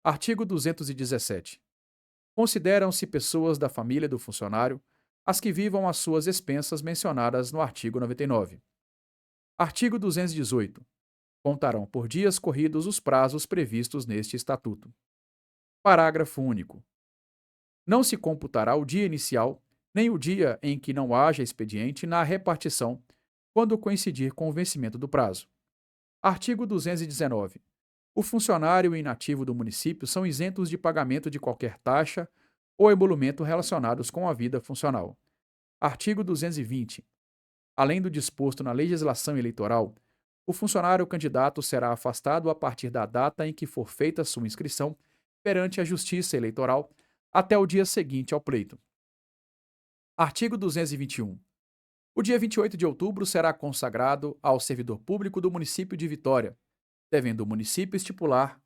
Artigo 217. Consideram-se pessoas da família do funcionário as que vivam às suas expensas mencionadas no artigo 99. Artigo 218. Contarão por dias corridos os prazos previstos neste Estatuto. Parágrafo único. Não se computará o dia inicial, nem o dia em que não haja expediente na repartição, quando coincidir com o vencimento do prazo. Artigo 219. O funcionário e inativo do município são isentos de pagamento de qualquer taxa ou emolumento relacionados com a vida funcional. Artigo 220. Além do disposto na legislação eleitoral, o funcionário candidato será afastado a partir da data em que for feita sua inscrição perante a Justiça Eleitoral até o dia seguinte ao pleito. Artigo 221. O dia 28 de outubro será consagrado ao servidor público do município de Vitória, devendo o município estipular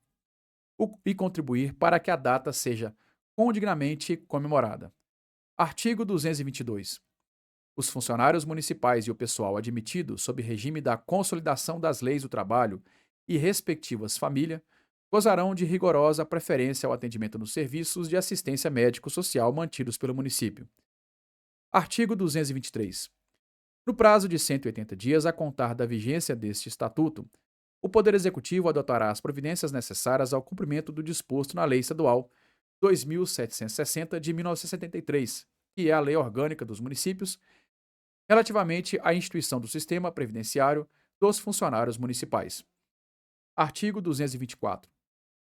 e contribuir para que a data seja condignamente comemorada. Artigo 222. Os funcionários municipais e o pessoal admitido sob regime da consolidação das leis do trabalho e respectivas famílias gozarão de rigorosa preferência ao atendimento nos serviços de assistência médico-social mantidos pelo município. Artigo 223. No prazo de 180 dias a contar da vigência deste Estatuto, o Poder Executivo adotará as providências necessárias ao cumprimento do disposto na Lei Estadual 2.760 de 1973, que é a Lei Orgânica dos Municípios, relativamente à instituição do sistema previdenciário dos funcionários municipais. Artigo 224.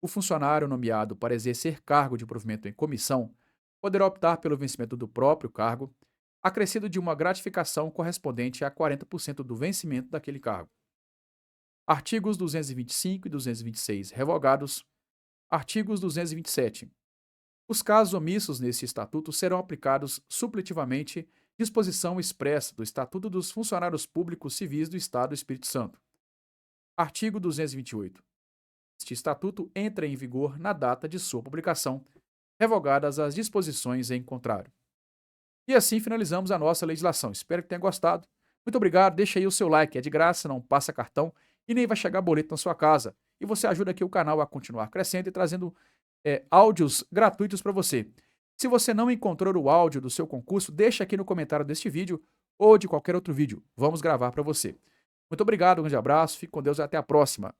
O funcionário nomeado para exercer cargo de provimento em comissão poderá optar pelo vencimento do próprio cargo, acrescido de uma gratificação correspondente a 40% do vencimento daquele cargo. Artigos 225 e 226 revogados. Artigos 227. Os casos omissos neste Estatuto serão aplicados supletivamente disposição expressa do Estatuto dos Funcionários Públicos Civis do Estado do Espírito Santo. Artigo 228. Este Estatuto entra em vigor na data de sua publicação, revogadas as disposições em contrário. E assim finalizamos a nossa legislação. Espero que tenha gostado. Muito obrigado, deixa aí o seu like, é de graça, não passa cartão e nem vai chegar boleto na sua casa. E você ajuda aqui o canal a continuar crescendo e trazendo áudios gratuitos para você. Se você não encontrou o áudio do seu concurso, deixa aqui no comentário deste vídeo ou de qualquer outro vídeo. Vamos gravar para você. Muito obrigado, um grande abraço, fique com Deus e até a próxima.